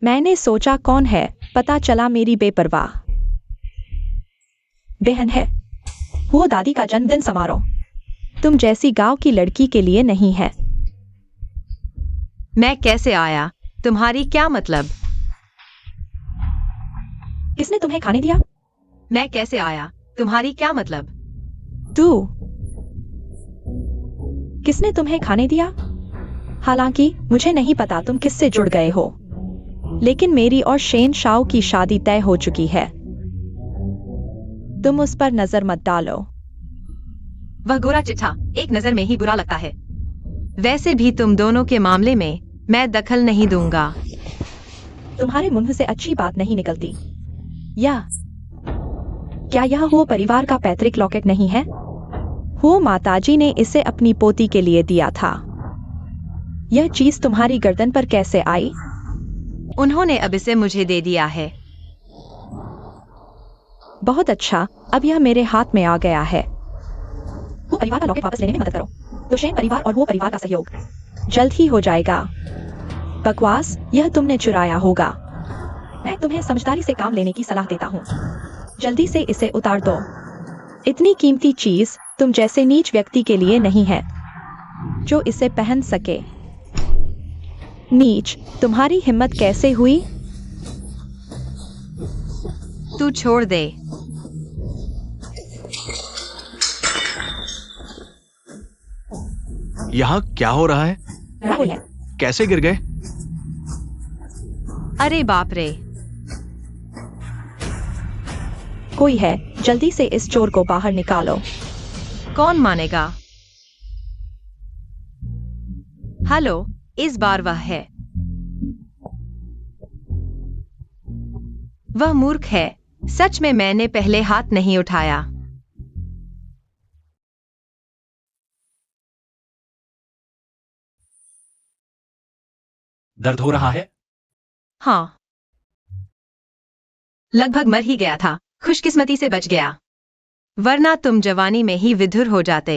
मैंने सोचा कौन है, पता चला मेरी बेपरवाह बहन है। वो दादी का जन्मदिन समारोह तुम जैसी गांव की लड़की के लिए नहीं है। मैं कैसे आया? तुम्हारी क्या मतलब? किसने तुम्हें खाने दिया? मैं कैसे आया? तुम्हारी क्या मतलब? तू। किसने तुम्हें खाने दिया? हालांकि मुझे नहीं पता तुम किससे जुड़ गए हो, लेकिन मेरी और शेन शाओ की शादी तय हो चुकी है। तुम उस पर नजर मत डालो। वह गोरा चिट्ठा एक नजर में ही बुरा लगता है। वैसे भी तुम दोनों के मामले में मैं दखल नहीं दूंगा। तुम्हारे मुंह से अच्छी बात नहीं निकलती। क्या यह वो परिवार का पैतृक लॉकेट नहीं है? वो माताजी ने इसे अपनी पोती के लिए दिया था। यह चीज तुम्हारी गर्दन पर कैसे आई? उन्होंने अब इसे मुझे दे दिया है। बहुत अच्छा, अब यह मेरे हाथ में आ गया है। वो परिवार का लॉकेट वापस लेने में मदद करो। तो शेन परिवार और वो परिवार का सहयोग जल्द ही हो जाएगा। बकवास, यह तुमने चुराया होगा। मैं तुम्हें समझदारी से काम लेने की सलाह देता हूँ। जल्दी से इसे उतार दो। इतनी कीमती चीज तुम जैसे नीच व्यक्ति के लिए नहीं है जो इसे पहन सके। नीच, तुम्हारी हिम्मत कैसे हुई? तू छोड़ दे। यहाँ क्या हो रहा है? राहुल है। कैसे गिर गए? अरे बाप रे। कोई है, जल्दी से इस चोर को बाहर निकालो। कौन मानेगा? हेलो, इस बार वह है। वह मूर्ख है। सच में मैंने पहले हाथ नहीं उठाया। दर्द हो रहा है? हाँ, लगभग मर ही गया था। खुशकिस्मती से बच गया, वरना तुम जवानी में ही विधुर हो जाते।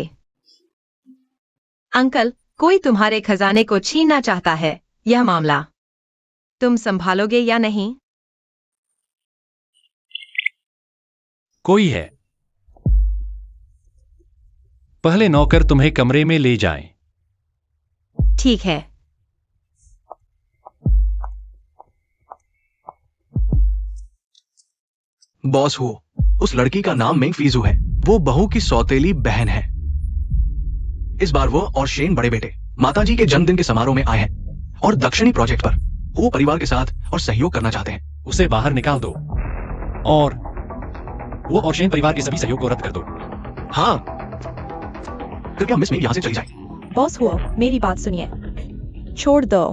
अंकल, कोई तुम्हारे खजाने को छीनना चाहता है। यह मामला तुम संभालोगे या नहीं? कोई है। पहले नौकर तुम्हें कमरे में ले जाएं। ठीक है। बॉस हो, उस लड़की का नाम मेंग फीजू है। वो बहू की सौतेली बहन है। इस बार वो और शेन बड़े बेटे माताजी के जन्मदिन के समारोह में आए हैं और दक्षिणी प्रोजेक्ट पर वो परिवार के साथ और सहयोग करना चाहते हैं। उसे बाहर निकाल दो और वो और शेन परिवार के सभी सहयोग को रद्द कर दो। हाँ, कृपया मिस मेंग यहाँ से चली जाए। बॉस हुआ, मेरी बात सुनिए। छोड़ दो।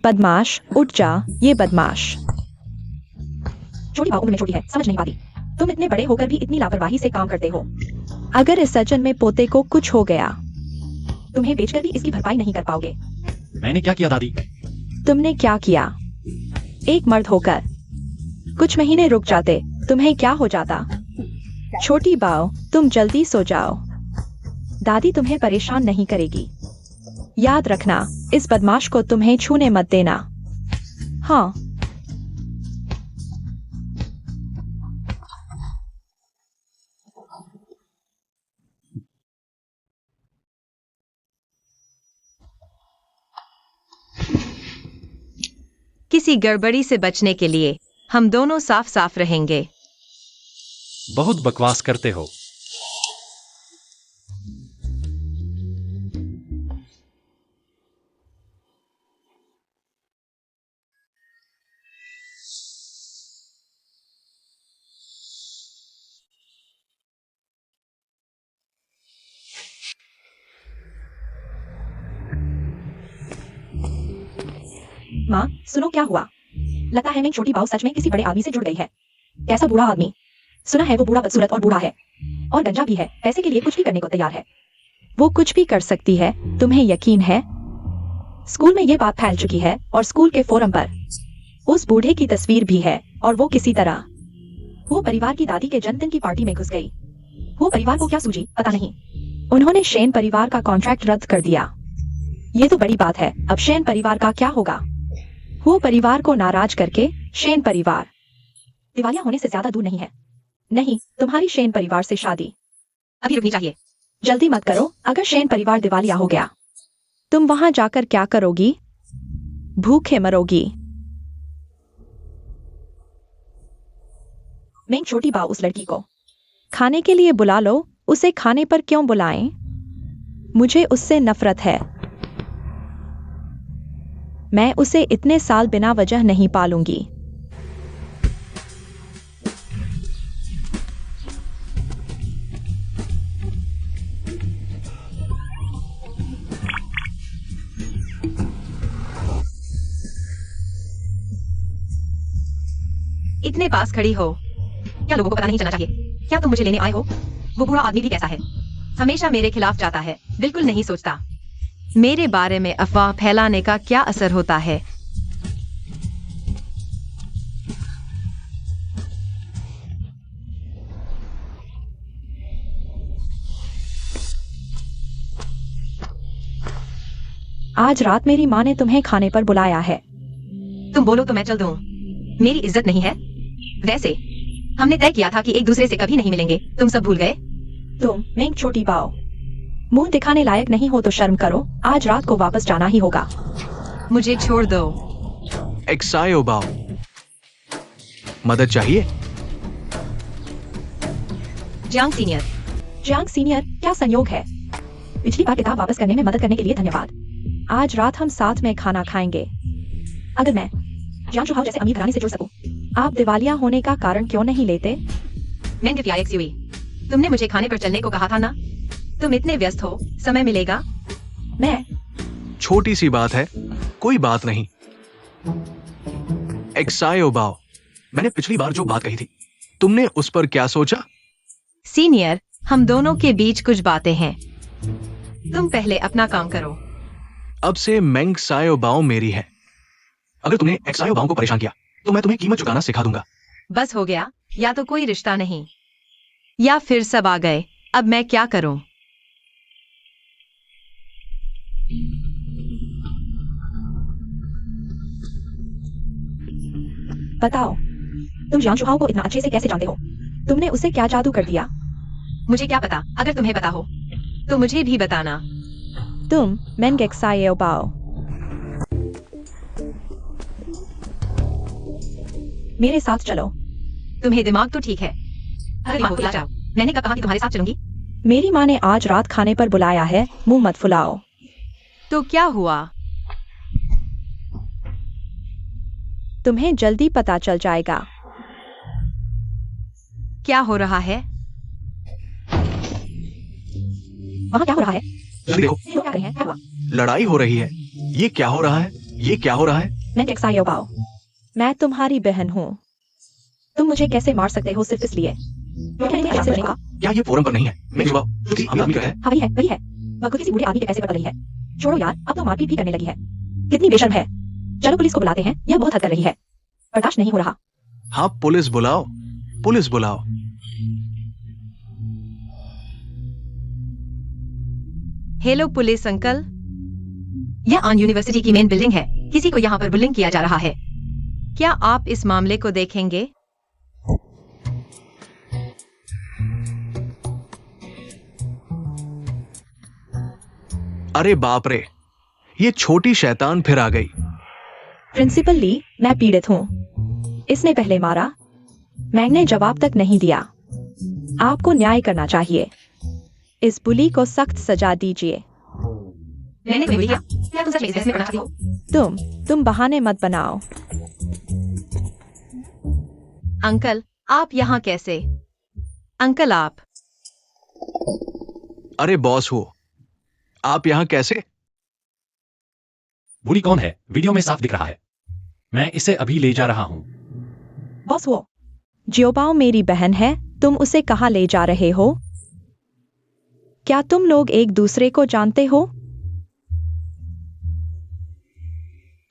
बदमाश, उठ जा। ये बदमाश। छोटी बात उम्र में छोटी है, समझ नहीं पाती। तुम इतने बड़े होकर भी इतनी लापरवाही से काम करते हो। अगर इस सज्जन में पोते को कुछ हो गया, तुम्हें बेचकर भी इसकी भरपाई नहीं कर पाओगे। मैंने क्या किया दादी? तुमने क्या किया? एक मर्द होकर कुछ महीने रुक जाते, तुम्हें क्या हो जाता? छोटी बाव, तुम जल्दी सो जाओ। दादी तुम्हें परेशान नहीं करेगी। याद रखना, इस बदमाश को तुम्हें छूने मत देना। हाँ। किसी गड़बड़ी से बचने के लिए हम दोनों साफ साफ रहेंगे। बहुत बकवास करते हो। माँ, सुनो क्या हुआ? लगता है मैं छोटी बाव सच में किसी बड़े आदमी से जुड़ गई है। कैसा बूढ़ा आदमी? सुना है वो बूढ़ा बदसूरत और बूढ़ा है और गंजा भी है। पैसे के लिए कुछ भी करने को तैयार है। वो कुछ भी कर सकती है, तुम्हें यकीन है? स्कूल में ये बात फैल चुकी है और स्कूल के फोरम पर उस बूढ़े की तस्वीर भी है और वो किसी तरह वो परिवार की दादी के जन्मदिन की पार्टी में घुस गई। वो परिवार को क्या सूझी पता नहीं। उन्होंने शेन परिवार का कॉन्ट्रैक्ट रद्द कर दिया। ये तो बड़ी बात है। अब शेन परिवार का क्या होगा? वो परिवार को नाराज करके शेन परिवार दिवालिया होने से ज्यादा दूर नहीं है। नहीं, तुम्हारी शेन परिवार से शादी अभी रुकनी चाहिए। जल्दी मत करो। अगर शेन परिवार दिवालिया हो गया, तुम वहां जाकर क्या करोगी? भूखे मरोगी। मैं छोटी बाव उस लड़की को खाने के लिए बुला लो। उसे खाने पर क्यों बुलाएं? मुझे उससे नफरत है। मैं उसे इतने साल बिना वजह नहीं पालूंगी। इतने पास खड़ी हो, क्या लोगों को पता नहीं चलना चाहिए? क्या तुम मुझे लेने आए हो? वो बुरा आदमी भी कैसा है? हमेशा मेरे खिलाफ जाता है, बिल्कुल नहीं सोचता। मेरे बारे में अफवाह फैलाने का क्या असर होता है? आज रात मेरी माँ ने तुम्हें खाने पर बुलाया है। तुम बोलो तो मैं चल दूं। मेरी इज्जत नहीं है। वैसे हमने तय किया था कि एक दूसरे से कभी नहीं मिलेंगे। तुम सब भूल गए। तुम मेंग छोटी बाओ, मुंह दिखाने लायक नहीं हो तो शर्म करो। आज रात को वापस जाना ही होगा। मुझे छोड़ दो। एक्सायो बाओ, मदद चाहिए? Jiang senior. जियांग सीनियर, क्या संयोग है। पिछली बार किताब वापस करने में मदद करने के लिए धन्यवाद। आज रात हम साथ में खाना खाएंगे। अगर मैं जियांग शुहाओ जैसे अमीर घराने से जुड़ सकूं, आप दिवालिया होने का कारण क्यों नहीं लेते? मेंग फ्याक्सुई, तुमने मुझे खाने पर चलने को कहा था ना। तुम इतने व्यस्त हो, समय मिलेगा? मैं छोटी सी बात है, कोई बात नहीं। एक्सायो बाओ, मैंने पिछली बार जो बात कही थी, तुमने उस पर क्या सोचा? सीनियर, हम दोनों के बीच कुछ बातें हैं। तुम पहले अपना काम करो। अब से मेंग सायो बाओ मेरी है। अगर तुमने एक्सायो बाओ को परेशान किया तो मैं तुम्हें कीमत चुकाना सिखा दूंगा। बस हो गया, या तो कोई रिश्ता नहीं या फिर सब आ गए। अब मैं क्या करूं? बताओ, तुम जियांग शुहाओ को इतना अच्छे से कैसे जानते हो? तुमने उसे क्या जादू कर दिया? मुझे क्या पता। अगर तुम्हें पता हो तो मुझे भी बताना। तुम मेंग एक्सायो बाओ, मेरे साथ चलो। तुम्हें दिमाग तो ठीक है। अरे दिमाग को ला जाओ। मैंने कब कहा कि तुम्हारे साथ चलूंगी? मेरी माँ ने आज रात खाने पर बुलाया है, मुंह मत फुलाओ। तो क्या हुआ? तुम्हें जल्दी पता चल जाएगा। क्या हो रहा है? वहाँ क्या हो रहा है? जल्दी देखो, ये लोग क्या कर रहे हैं? क्या हुआ? लड़ाई हो रही है। ये क्या हो रहा है? ये क्या हो रहा है? मैं एक्सायो बाओ, मैं तुम्हारी बहन हूँ। तुम मुझे कैसे मार सकते हो सिर्फ इसलिए? मैं क्या इतने ऐसे बनेगा? क्या ये फोरम पर नहीं है? मैं जुबाओ, जो किसी अमीर आदमी का है। हाँ वही है, वही है। वह खुद किसी बूढ़े आदमी के पैसे पर रही है। छोड़ो यार, अब तो मारपीट भी करने लगी है। कितनी बेशर्म है। चलो पुलिस को बुलाते हैं, यह बहुत हद कर रही है। बर्दाश्त नहीं हो रहा। हाँ, पुलिस बुलाओ, पुलिस बुलाओ। हेलो पुलिस अंकल, यह ऑन यूनिवर्सिटी की मेन बिल्डिंग है। किसी को यहाँ पर बुलिंग किया जा रहा है। क्या आप इस मामले को देखेंगे? अरे बाप रे, ये छोटी शैतान फिर आ गई। प्रिंसिपल ली, मैं पीड़ित हूँ। इसने पहले मारा, मैंने जवाब तक नहीं दिया। आपको न्याय करना चाहिए। इस बुली को सख्त सजा दीजिए। मैंने कोई किया? क्या तुम सच में इस बहस में पड़ना चाहती हो? तुम बहाने मत बनाओ। अंकल, आप यहाँ कैसे? अंकल आप। अरे बॉस हो, आप यहाँ कैसे? बुरी कौन है? वीडियो में साफ दिख रहा है। मैं इसे अभी ले जा रहा हूँ। बॉस वो जियोबाओ मेरी बहन है। तुम उसे कहाँ ले जा रहे हो? क्या तुम लोग एक दूसरे को जानते हो?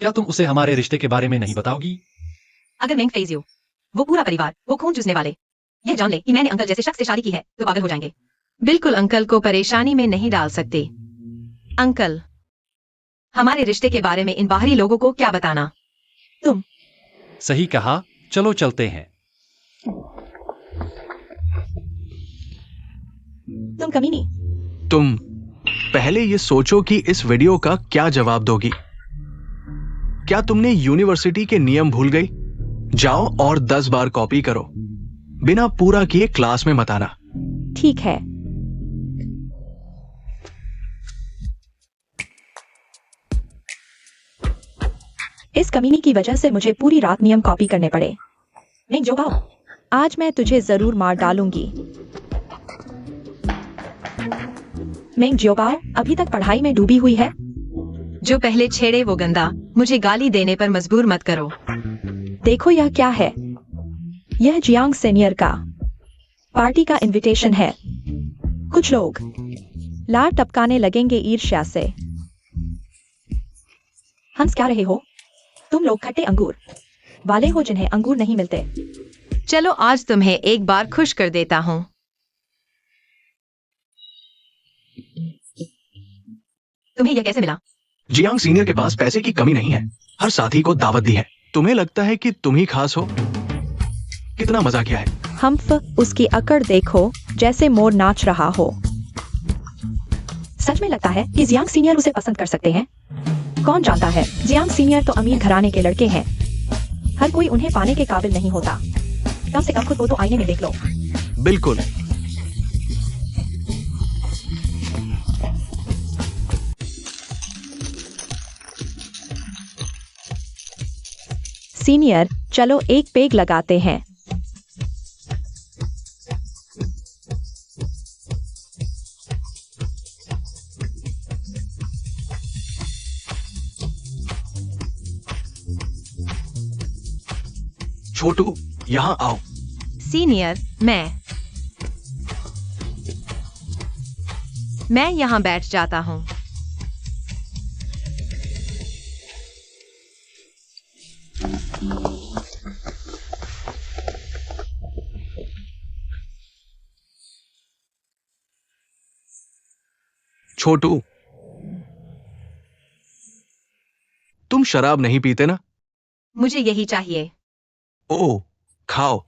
क्या तुम उसे हमारे रिश्ते के बारे में नहीं बताओगी? अगर मेंग फेजियो, वो पूरा परिवार, वो खून चूसने वाले, यह जान ले कि मैंने अंकल जैसे शख्स से शादी की है तो पागल हो जाएंगे। बिल्कुल अंकल को परेशानी में नहीं डाल सकते। अंकल, हमारे रिश्ते के बारे में इन बाहरी लोगों को क्या बताना? सही कहा, चलो चलते हैं। तुम कमीनी। तुम पहले ये सोचो कि इस वीडियो का क्या जवाब दोगी। क्या तुमने यूनिवर्सिटी के नियम भूल गई? जाओ और 10 बार कॉपी करो। बिना पूरा किए क्लास में मत आना। ठीक है। इस कमीनी की वजह से मुझे पूरी रात नियम कॉपी करने पड़े। नहीं जोबाओ, आज मैं तुझे जरूर मार डालूंगी। मेंग जियोबाओ अभी तक पढ़ाई में डूबी हुई है। जो पहले छेड़े वो गंदा। मुझे गाली देने पर मजबूर मत करो। देखो यह क्या है। यह जियांग सीनियर का पार्टी का इनविटेशन है। कुछ लोग लार टपकाने लगेंगे ईर्ष्या से। हंस क्या रहे हो? तुम लोग खट्टे अंगूर वाले हो जिन्हें अंगूर नहीं मिलते। चलो आज तुम्हें एक बार खुश कर देता हूँ। तुम्हें यह कैसे मिला? जियांग सीनियर के पास पैसे की कमी नहीं है, हर साथी को दावत दी है। तुम्हें लगता है कि तुम ही खास हो? कितना मजा किया है। हम्फ, उसकी अकड़ देखो, जैसे मोर नाच रहा हो। सच में लगता है कि जियांग सीनियर उसे पसंद कर सकते हैं? कौन जानता है, जियांग सीनियर तो अमीर घराने के लड़के हैं। हर कोई उन्हें पाने के काबिल नहीं होता। कम से कम खुद को तो आईने में देख लो। बिल्कुल। सीनियर, चलो एक पेग लगाते हैं। छोटू, यहाँ आओ। सीनियर, मैं यहाँ बैठ जाता हूँ। छोटू, तुम शराब नहीं पीते ना? मुझे यही चाहिए। ओह, खाओ।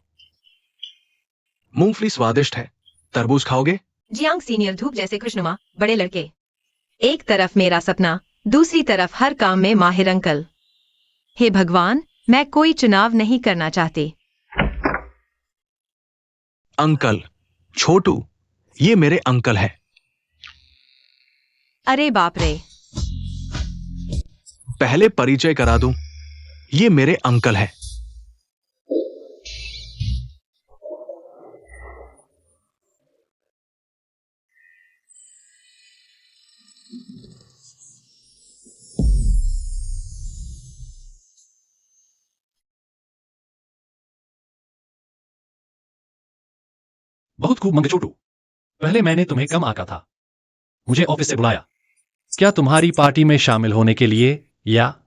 मूंगफली स्वादिष्ट है। तरबूज खाओगे? जियांग सीनियर धूप जैसे खुशनुमा बड़े लड़के। एक तरफ मेरा सपना, दूसरी तरफ हर काम में माहिर अंकल। हे भगवान, मैं कोई चुनाव नहीं करना चाहती। अंकल। छोटू, ये मेरे अंकल हैं। अरे बाप रे। पहले परिचय करा दूं, ये मेरे अंकल हैं। बहुत खूब मंगे छोटू। पहले मैंने तुम्हें कम आका था, मुझे ऑफिस से बुलाया। क्या तुम्हारी पार्टी में शामिल होने के लिए या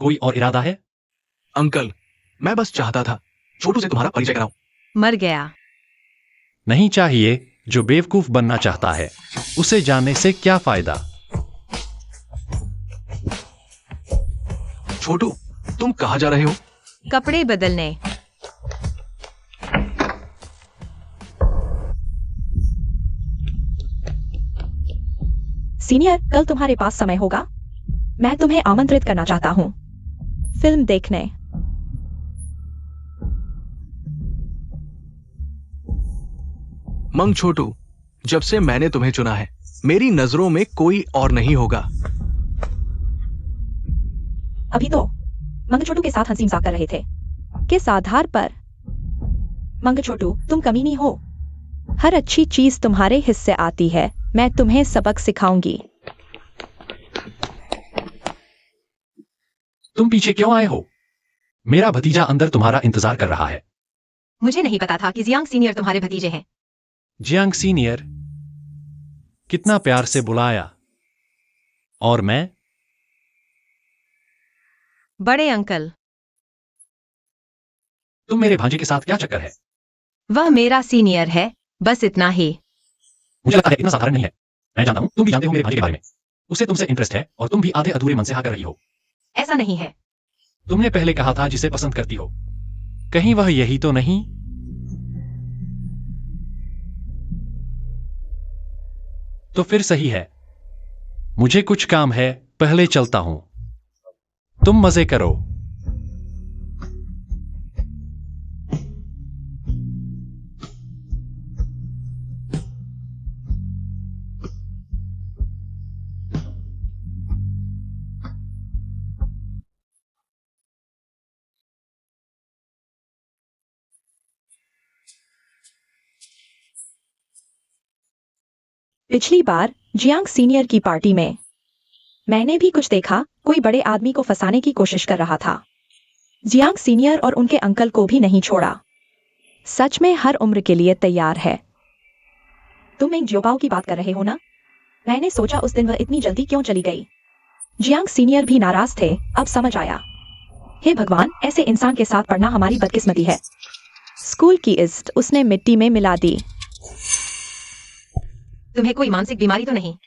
कोई और इरादा है? अंकल, मैं बस चाहता था छोटू से तुम्हारा परिचय कराऊं। मर गया। नहीं चाहिए। जो बेवकूफ बनना चाहता है उसे जानने से क्या फायदा। छोटू, तुम कहां जा रहे हो? कपड़े बदलने। सीनियर, कल तुम्हारे पास समय होगा? मैं तुम्हें आमंत्रित करना चाहता हूँ फिल्म देखने। मंग छोटू, जब से मैंने तुम्हें चुना है, मेरी नजरों में कोई और नहीं होगा। अभी तो मंग छोटू के साथ हंसी मजाक कर रहे थे। किस आधार पर? मंग छोटू, तुम कमीनी हो। हर अच्छी चीज तुम्हारे हिस्से आती है। मैं तुम्हें सबक सिखाऊंगी। तुम पीछे क्यों आए हो? मेरा भतीजा अंदर तुम्हारा इंतजार कर रहा है। मुझे नहीं पता था कि जियांग सीनियर तुम्हारे भतीजे हैं। जियांग सीनियर, कितना प्यार से बुलाया। और मैं? बड़े अंकल। तुम मेरे भांजे के साथ क्या चक्कर है? वह मेरा सीनियर है, बस इतना ही। मुझे लगता है इतना साधारण नहीं है। मैं जानता हूं, तुम भी जानते हो मेरे भांजे के बारे में। उसे तुमसे इंटरेस्ट है और तुम भी आधे अधूरे मन से हाँ कर रही हो। ऐसा नहीं है। तुमने पहले कहा था जिसे पसंद करती हो। कहीं वह यही तो नहीं? तो फिर सही है। मुझे कुछ काम है, पहले चलता हूं। तुम मजे करो। पिछली बार जियांग सीनियर की पार्टी में मैंने भी कुछ देखा। कोई बड़े आदमी को फंसाने की कोशिश कर रहा था। जियांग सीनियर और उनके अंकल को भी नहीं छोड़ा। सच में हर उम्र के लिए तैयार है। तुम एक ज्योबाओ की बात कर रहे हो ना? मैंने सोचा उस दिन वह इतनी जल्दी क्यों चली गई। जियांग सीनियर भी नाराज थे, अब समझ आया। हे भगवान, ऐसे इंसान के साथ पढ़ना हमारी बदकिस्मती है। स्कूल की इज्जत उसने मिट्टी में मिला दी। तुम्हें कोई मानसिक बीमारी तो नहीं?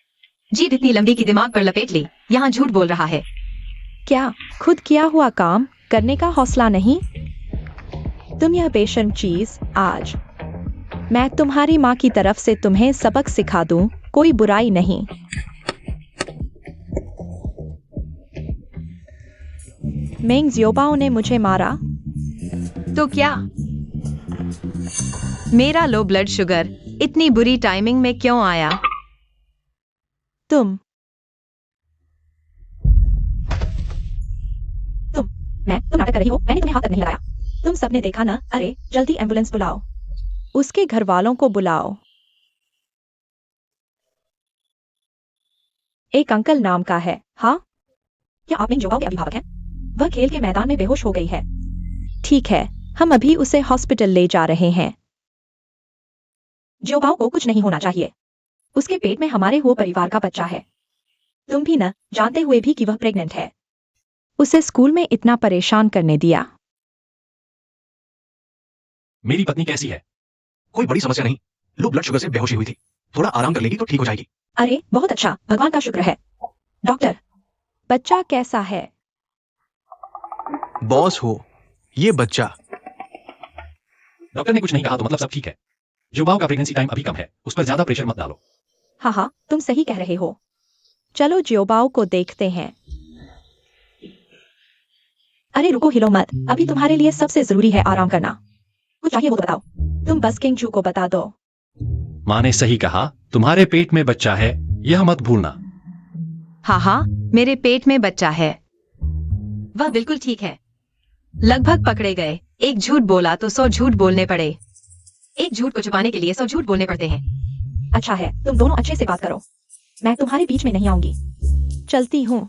जीभ इतनी लंबी कि दिमाग पर लपेट ली, यहाँ झूठ बोल रहा है। क्या खुद किया हुआ काम करने का हौसला नहीं? तुम यह बेशर्म चीज आज। मैं तुम्हारी माँ की तरफ से तुम्हें सबक सिखा दूं, कोई बुराई नहीं। मेंग ज़ियोबाओ ने मुझे मारा। तो क्या? मेरा लो ब्लड शुगर इतनी बुरी टाइमिंग में क्यों आया? तुम नाटक कर रही हो। मैंने तुम्हें हाथ तक नहीं लगाया। तुम सबने देखा ना। अरे जल्दी एम्बुलेंस बुलाओ। उसके घर वालों को बुलाओ। एक अंकल नाम का है। हाँ, क्या आप मेंग ज़ियोबाओ के अभिभावक हैं? वह खेल के मैदान में बेहोश हो गई है। ठीक है, हम अभी उसे हॉस्पिटल ले जा रहे हैं। ज़ियोबाओ को कुछ नहीं होना चाहिए। उसके पेट में हमारे हुए परिवार का बच्चा है। तुम भी न जानते हुए भी कि वह प्रेग्नेंट है। उसे स्कूल में इतना परेशान करने दिया। मेरी पत्नी कैसी है? कोई बड़ी समस्या नहीं, लो ब्लड शुगर से बेहोशी हुई थी। थोड़ा आराम कर लेगी तो ठीक हो जाएगी। अरे बहुत अच्छा, भगवान का शुक्र है। डॉक्टर, बच्चा कैसा है? बॉस हो, ये बच्चा। डॉक्टर ने कुछ नहीं कहा तो मतलब सब ठीक है। जुबाओ का प्रेगनेंसी टाइम अभी कम है, उस पर ज्यादा प्रेशर मत डालो। हाँ हाँ, तुम सही कह रहे हो। चलो ज़ियोबाओ को देखते हैं। अरे रुको, हिलो मत। अभी तुम्हारे लिए सबसे जरूरी है आराम करना। कुछ चाहिए वो तो बताओ। तुम बस किंग जू को बता दो। माँ ने सही कहा, तुम्हारे पेट में बच्चा है, यह मत भूलना। हाँ हाँ, मेरे पेट में बच्चा है। वह बिल्कुल ठीक है। लगभग पकड़े गए। एक झूठ बोला तो 100 झूठ बोलने पड़े। एक झूठ को छुपाने के लिए 100 झूठ बोलने पड़ते हैं। अच्छा है, तुम दोनों अच्छे से बात करो। मैं तुम्हारे बीच में नहीं आऊंगी। चलती हूँ।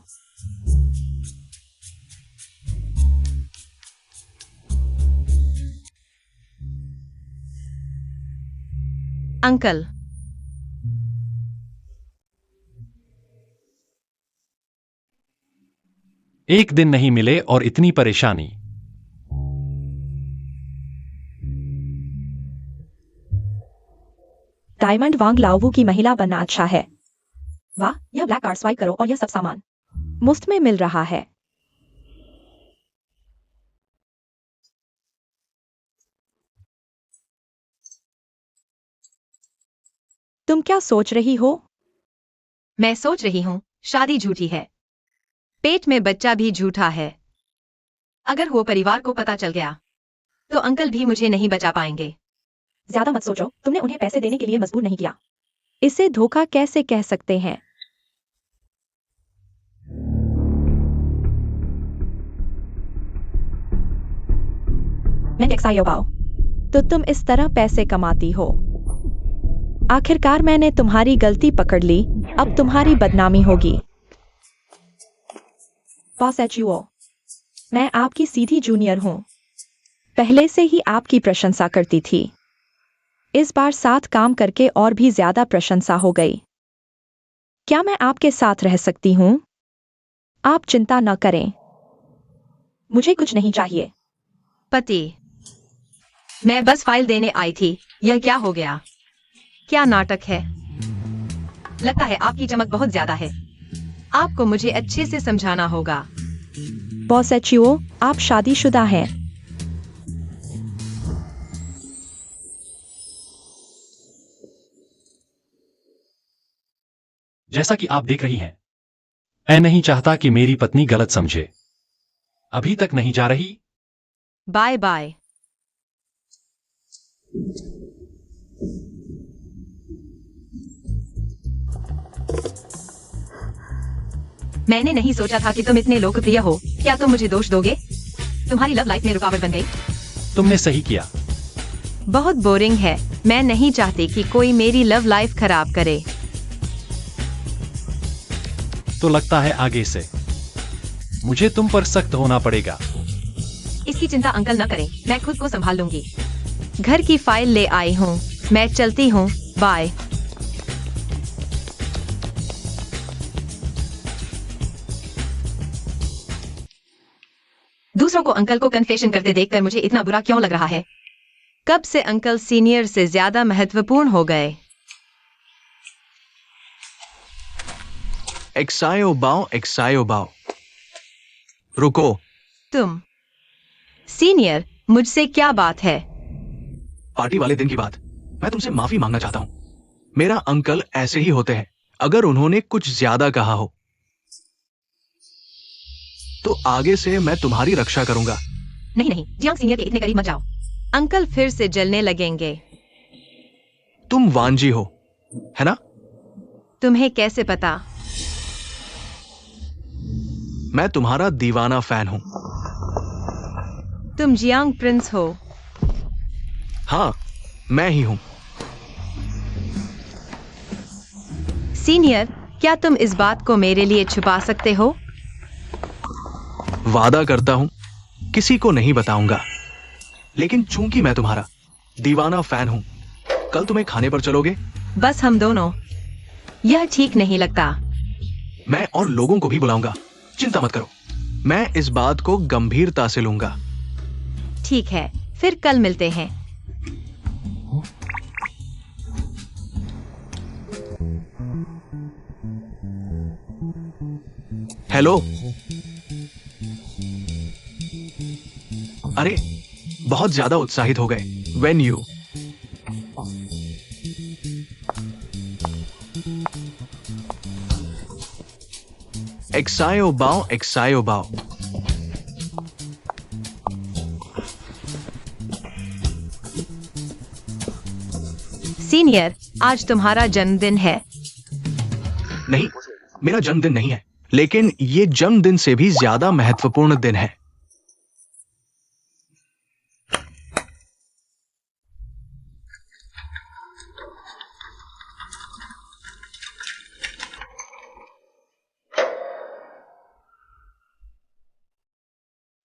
अंकल, एक दिन नहीं मिले और इतनी परेशानी। डायमंड वांग लाओवू की महिला बनना अच्छा है। वाह, यह ब्लैक कार्ड स्वाइप करो और यह सब सामान मुफ्त में मिल रहा है। तुम क्या सोच रही हो? मैं सोच रही हूँ शादी झूठी है, पेट में बच्चा भी झूठा है। अगर वो परिवार को पता चल गया तो अंकल भी मुझे नहीं बचा पाएंगे। ज्यादा मत सोचो, तुमने उन्हें पैसे देने के लिए मजबूर नहीं किया। इसे धोखा कैसे कह सकते हैं? मैं टेक्सायोबाओ, तो तुम इस तरह पैसे कमाती हो। आखिरकार मैंने तुम्हारी गलती पकड़ ली, अब तुम्हारी बदनामी होगी। बॉस एचयूओ, मैं आपकी सीधी जूनियर हूं। पहले से ही आपकी प्रशंसा करती थी। इस बार साथ काम करके और भी ज्यादा प्रशंसा हो गई। क्या मैं आपके साथ रह सकती हूं? आप चिंता न करें, मुझे कुछ नहीं चाहिए। पति, मैं बस फाइल देने आई थी। यह क्या हो गया? क्या नाटक है? लगता है आपकी चमक बहुत ज्यादा है। आपको मुझे अच्छे से समझाना होगा। बॉस एचयूओ, आप शादीशुदा हैं। जैसा कि आप देख रही हैं, मैं नहीं चाहता कि मेरी पत्नी गलत समझे। अभी तक नहीं जा रही? Bye bye. मैंने नहीं सोचा था कि तुम इतने लोकप्रिय हो। क्या तुम मुझे दोष दोगे? तुम्हारी लव लाइफ में रुकावट बन गई। तुमने सही किया। बहुत बोरिंग है। मैं नहीं चाहती कि कोई मेरी लव लाइफ खराब करे। तो लगता है आगे से मुझे तुम पर सख्त होना पड़ेगा। इसकी चिंता अंकल न करें, मैं खुद को संभाल लूंगी। घर की फाइल ले आई हूँ, मैं चलती हूँ। बाय। दूसरों को अंकल को कन्फेशन करते देखकर मुझे इतना बुरा क्यों लग रहा है? कब से अंकल सीनियर से ज्यादा महत्वपूर्ण हो गए? एक्सायो बाओ एक्सायो बाओ। रुको। तुम सीनियर, मुझसे क्या बात है? पार्टी वाले दिन की बात। मैं तुमसे माफी मांगना चाहता हूं। मेरा अंकल ऐसे ही होते हैं। अगर उन्होंने कुछ ज्यादा कहा हो तो आगे से मैं तुम्हारी रक्षा करूंगा। नहीं नहीं, जियांग सीनियर के इतने करीब मत जाओ। अंकल फिर से जलने लगेंगे। तुम वांजी हो, है ना? तुम्हें कैसे पता? मैं तुम्हारा दीवाना फैन हूं। तुम जियांग प्रिंस हो। हाँ, मैं ही हूं। सीनियर, क्या तुम इस बात को मेरे लिए छुपा सकते हो? वादा करता हूं किसी को नहीं बताऊंगा। लेकिन चूंकि मैं तुम्हारा दीवाना फैन हूं, कल तुम्हें खाने पर चलोगे? बस हम दोनों? यह ठीक नहीं लगता। मैं और लोगों को भी बुलाऊंगा। चिंता मत करो, मैं इस बात को गंभीरता से लूंगा। ठीक है, फिर कल मिलते हैं। हेलो। अरे, बहुत ज्यादा उत्साहित हो गए। वेन यू एक्सायो बाओ एक्सायो बाओ। सीनियर, आज तुम्हारा जन्मदिन है। नहीं, मेरा जन्मदिन नहीं है, लेकिन ये जन्मदिन से भी ज्यादा महत्वपूर्ण दिन है।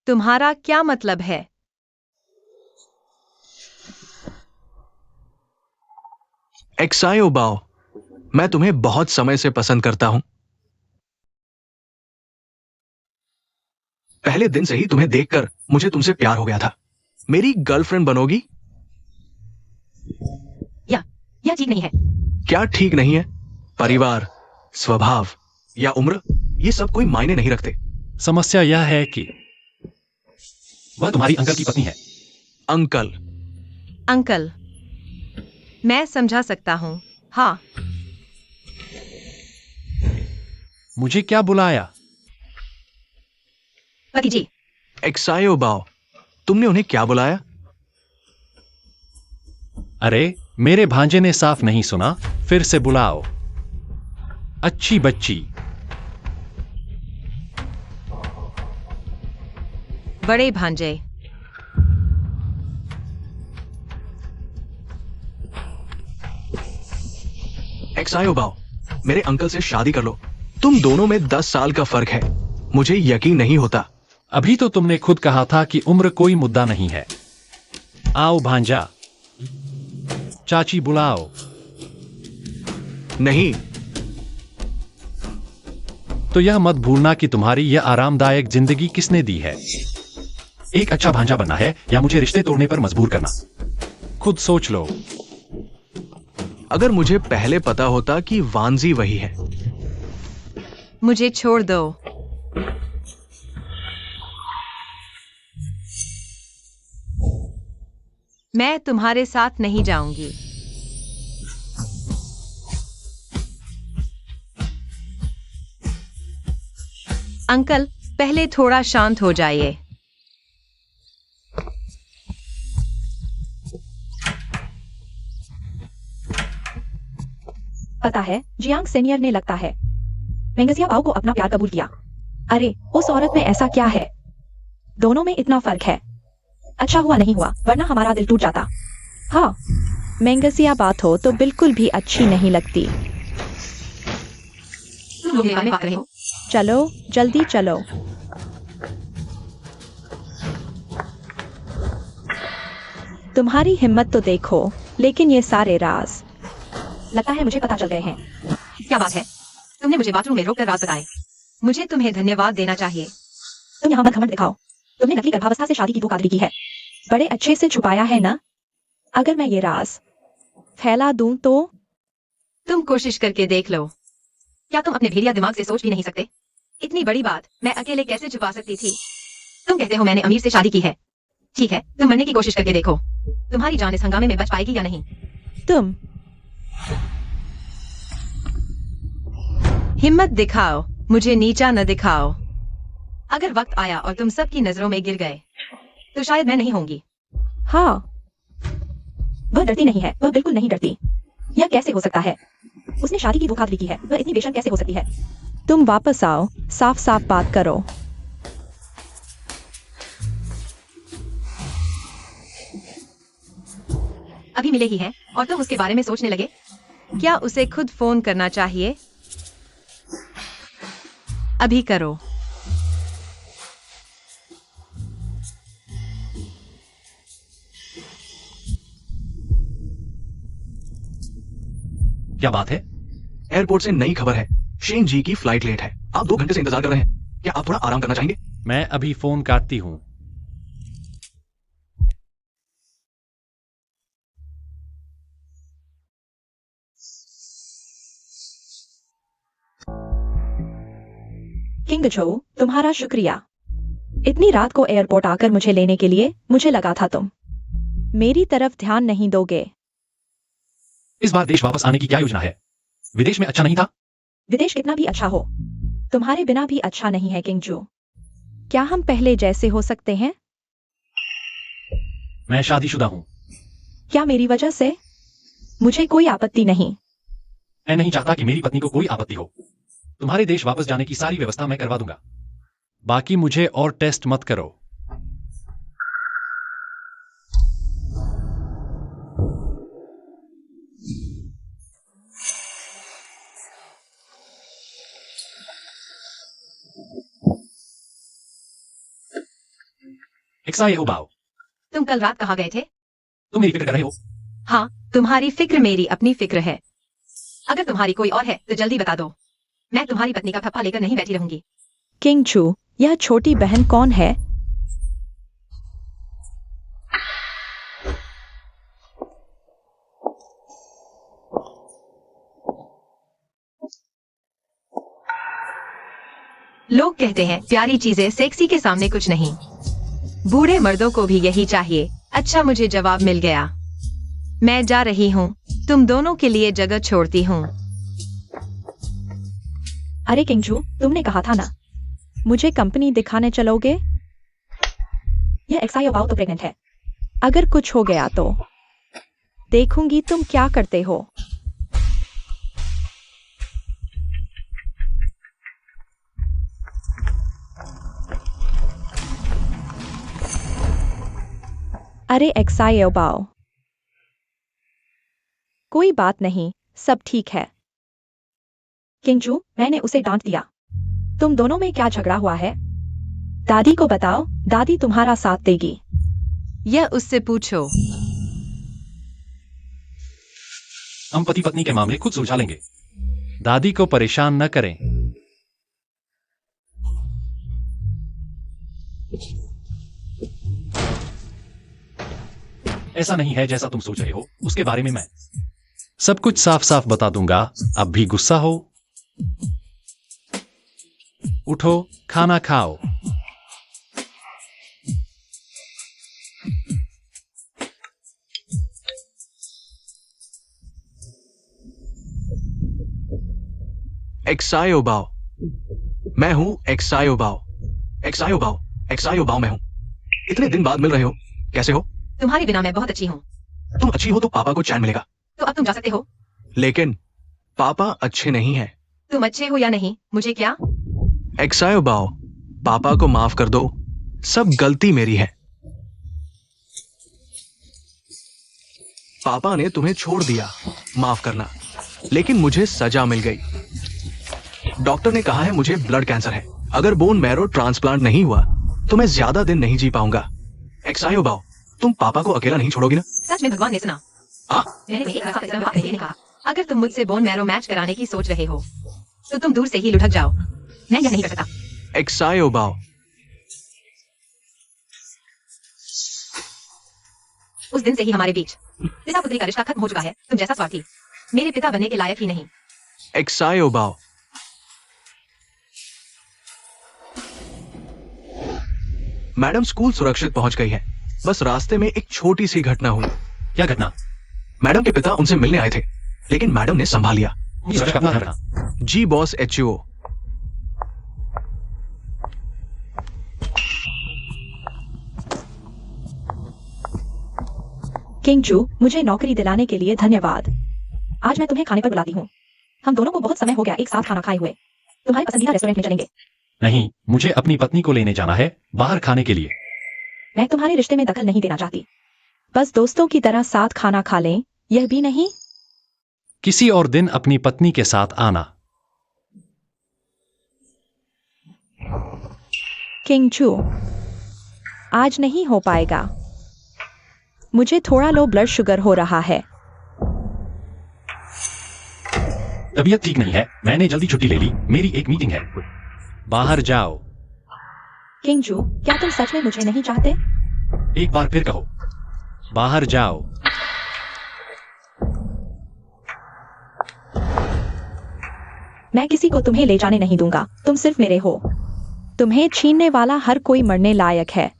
तुम्हारा क्या मतलब है? एक्सायो बाओ, मैं तुम्हें बहुत समय से पसंद करता हूं। पहले दिन से ही तुम्हें देखकर मुझे तुमसे प्यार हो गया था। मेरी गर्लफ्रेंड बनोगी? यह ठीक नहीं है। क्या ठीक नहीं है? परिवार, स्वभाव या उम्र, ये सब कोई मायने नहीं रखते। समस्या यह है कि वह तुम्हारी अंकल की पत्नी है। अंकल? अंकल, मैं समझा सकता हूँ। हाँ। मुझे क्या बुलाया? पति जी। एक्सायो बाओ, तुमने उन्हें क्या बुलाया? अरे, मेरे भांजे ने साफ नहीं सुना। फिर से बुलाओ। अच्छी बच्ची। बड़े भांजे। एक्सायो बाओ, मेरे अंकल से शादी कर लो। तुम दोनों में 10 साल का फर्क है। मुझे यकीन नहीं होता। अभी तो तुमने खुद कहा था कि उम्र कोई मुद्दा नहीं है। आओ भांजा। चाची बुलाओ। नहीं। तो यह मत भूलना कि तुम्हारी यह आरामदायक जिंदगी किसने दी है। एक अच्छा भांजा बनना है या मुझे रिश्ते तोड़ने पर मजबूर करना? खुद सोच लो। अगर मुझे पहले पता होता कि वांजी वही है। मुझे छोड़ दो। मैं तुम्हारे साथ नहीं जाऊंगी। अंकल, पहले थोड़ा शांत हो जाइए। पता है, जियांग सीनियर ने लगता है मेंगजिया बाओ को अपना प्यार कबूल किया। अरे, उस औरत में ऐसा क्या है? दोनों में इतना फर्क है। अच्छा हुआ नहीं हुआ, वरना हमारा दिल टूट जाता। हाँ, मेंगजिया बात हो तो बिल्कुल भी अच्छी नहीं लगती। तुम लोग में बात रहे हो। चलो, जल्दी चलो। तुम्हारी हिम्मत तो देखो, लेकिन ये सारे राज। लगता है मुझे पता चल गए हैं। क्या बात है? तुमने मुझे बाथरूम में रोककर राज बताए। मुझे तुम्हें धन्यवाद देना चाहिए। तुम यहाँ मत घमंड दिखाओ। तुमने नकली गर्भावस्था से शादी की धोखाधड़ी की है। बड़े अच्छे से छुपाया है ना? अगर मैं ये राज फैला दूं तो? तुम कोशिश करके देख लो। क्या तुम अपने भेड़िया दिमाग से सोच भी नहीं सकते? इतनी बड़ी बात मैं अकेले कैसे छुपा सकती थी? तुम कहते हो मैंने अमीर से शादी की है। ठीक है, तुम मरने की कोशिश करके देखो। तुम्हारी जान इस हंगामे में बच पाएगी या नहीं? तुम हिम्मत दिखाओ, मुझे नीचा न दिखाओ। अगर वक्त आया और तुम सबकी नजरों में गिर गए तो शायद मैं नहीं होंगी। हाँ, वह डरती नहीं है, वह बिल्कुल नहीं डरती। यह कैसे हो सकता है? उसने शादी की वो खातिर की है, वह इतनी बेशर्म कैसे हो सकती है? तुम वापस आओ, साफ साफ बात करो। अभी मिले ही हैं और तुम उसके बारे में सोचने लगे? क्या उसे खुद फोन करना चाहिए? अभी करो। क्या बात है? एयरपोर्ट से नई खबर है, शेन जी की फ्लाइट लेट है। आप 2 घंटे से इंतजार कर रहे हैं। क्या आप थोड़ा आराम करना चाहेंगे? मैं अभी फोन काटती हूँ। किंग जो, तुम्हारा शुक्रिया। इतनी रात को एयरपोर्ट आकर मुझे लेने के लिए। मुझे लगा था तुम मेरी तरफ ध्यान नहीं दोगे। इस बार देश वापस आने की क्या योजना है? विदेश में अच्छा नहीं था? विदेश कितना भी अच्छा हो, तुम्हारे बिना भी अच्छा नहीं है किंग जो। क्या हम पहले जैसे हो सकते हैं? मैं शादीशुदा हूँ। क्या मेरी वजह से? मुझे कोई आपत्ति नहीं। मैं नहीं चाहता कि मेरी पत्नी को कोई आपत्ति हो। तुम्हारे देश वापस जाने की सारी व्यवस्था मैं करवा दूंगा। बाकी मुझे और टेस्ट मत करो। एक्साई हो बाओ, तुम कल रात कहाँ गए थे? तुम मेरी फिक्र कर रहे हो? हाँ, तुम्हारी फिक्र मेरी अपनी फिक्र है। अगर तुम्हारी कोई और है तो जल्दी बता दो। मैं तुम्हारी पत्नी का फप्पा लेकर नहीं बैठी रहूंगी। किंग चू, यह छोटी बहन कौन है? लोग कहते हैं प्यारी चीजें सेक्सी के सामने कुछ नहीं। बूढ़े मर्दों को भी यही चाहिए। अच्छा, मुझे जवाब मिल गया। मैं जा रही हूँ। तुम दोनों के लिए जगह छोड़ती हूँ। अरे किंग जो, तुमने कहा था ना। मुझे कंपनी दिखाने चलोगे? यह एक्साई अबाउ तो प्रेग्नेंट है। अगर कुछ हो गया तो देखूंगी तुम क्या करते हो। अरे एक्साई अबाउ, कोई बात नहीं, सब ठीक है। किंग जो, मैंने उसे डांट दिया। तुम दोनों में क्या झगड़ा हुआ है? दादी को बताओ, दादी तुम्हारा साथ देगी। यह उससे पूछो। हम पति पत्नी के मामले खुद सुलझा लेंगे। दादी को परेशान न करें। ऐसा नहीं है जैसा तुम सोच रहे हो। उसके बारे में मैं सब कुछ साफ साफ बता दूंगा। अब भी गुस्सा हो? उठो, खाना खाओ। एक्साई ओबाओ, मैं हूं एक्साई ओबाओ। एक्साई ओबाओ, एक्साई ओबाओ मैं हूं। इतने दिन बाद मिल रहे हो, कैसे हो? तुम्हारे बिना मैं बहुत अच्छी हूँ। तुम अच्छी हो तो पापा को चैन मिलेगा। तो अब तुम जा सकते हो। लेकिन पापा अच्छे नहीं हैं। तुम अच्छे हो या नहीं, मुझे क्या? एक्साई ओबाओ, पापा को माफ कर दो। सब गलती मेरी है। पापा ने तुम्हें छोड़ दिया, माफ करना। लेकिन मुझे सजा मिल गई। डॉक्टर ने कहा है मुझे ब्लड कैंसर है। अगर बोन मैरो ट्रांसप्लांट नहीं हुआ तो मैं ज्यादा दिन नहीं जी पाऊंगा। एक्साई ओबाओ, तुम पापा को अकेला नहीं छोड़ोगी ना? सच में भगवान ने सुना। मैंने एक ऐसा बात कही ने कहा, अगर तुम मुझसे बोन मैरो मैच कराने की सोच रहे हो तो तुम दूर से ही लुढ़क जाओ। मैं यह नहीं कर सकता। एक्साई ओबाओ, उस दिन से ही हमारे बीच पिता पुत्री का रिश्ता खत्म हो चुका है। तुम जैसा स्वार्थी मेरे पिता बनने के लायक ही नहीं। एक्साई ओबाओ, मैडम स्कूल सुरक्षित पहुंच गई है। बस रास्ते में एक छोटी सी घटना हुई। क्या घटना? मैडम के पिता उनसे मिलने आए थे, लेकिन मैडम ने संभाल लिया। सुरक्षा का ध्यान रखना। जी बॉस HO। किंगजू, मुझे नौकरी दिलाने के लिए धन्यवाद। आज मैं तुम्हें खाने पर बुलाती हूँ। हम दोनों को बहुत समय हो गया एक साथ खाना खाए हुए। तुम्हारे पसंदीदा रेस्टोरेंट में चलेंगे। नहीं, मुझे अपनी पत्नी को लेने जाना है बाहर खाने के लिए। मैं तुम्हारे रिश्ते में दखल नहीं देना चाहती। बस दोस्तों की तरह साथ खाना खा लें, यह भी नहीं। किसी और दिन अपनी पत्नी के साथ आना। किंगजू, आज नहीं हो पाएगा। मुझे थोड़ा लो ब्लड शुगर हो रहा है। तबीयत ठीक नहीं है, मैंने जल्दी छुट्टी ले ली, मेरी एक मीटिंग है। बाहर जाओ। किंगजू, क्या तुम सच में मुझे नहीं चाहते? एक बार फिर कहो, बाहर जाओ। मैं किसी को तुम्हें ले जाने नहीं दूंगा, तुम सिर्फ मेरे हो। तुम्हें छीनने वाला हर कोई मरने लायक है।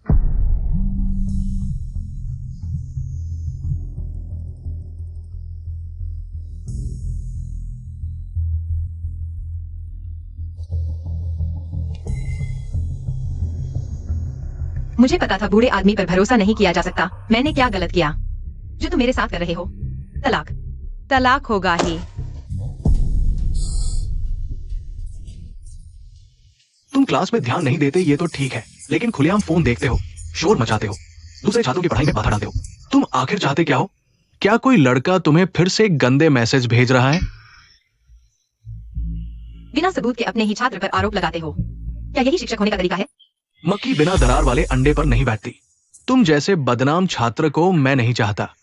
मुझे पता था बूढ़े आदमी पर भरोसा नहीं किया जा सकता। मैंने क्या गलत किया जो तुम मेरे साथ कर रहे हो? तलाक। तलाक होगा ही। तुम क्लास में ध्यान नहीं देते ये तो ठीक है, लेकिन खुलेआम फोन देखते हो, शोर मचाते हो, दूसरे छात्रों की पढ़ाई में बाधा डालते हो। तुम आखिर चाहते क्या हो? क्या कोई लड़का तुम्हें फिर से गंदे मैसेज भेज रहा है? बिना सबूत के अपने ही छात्र पर आरोप लगाते हो। क्या यही शिक्षक होने का तरीका है? मक्खी बिना दरार वाले अंडे पर नहीं बैठती। तुम जैसे बदनाम छात्र को मैं नहीं चाहता।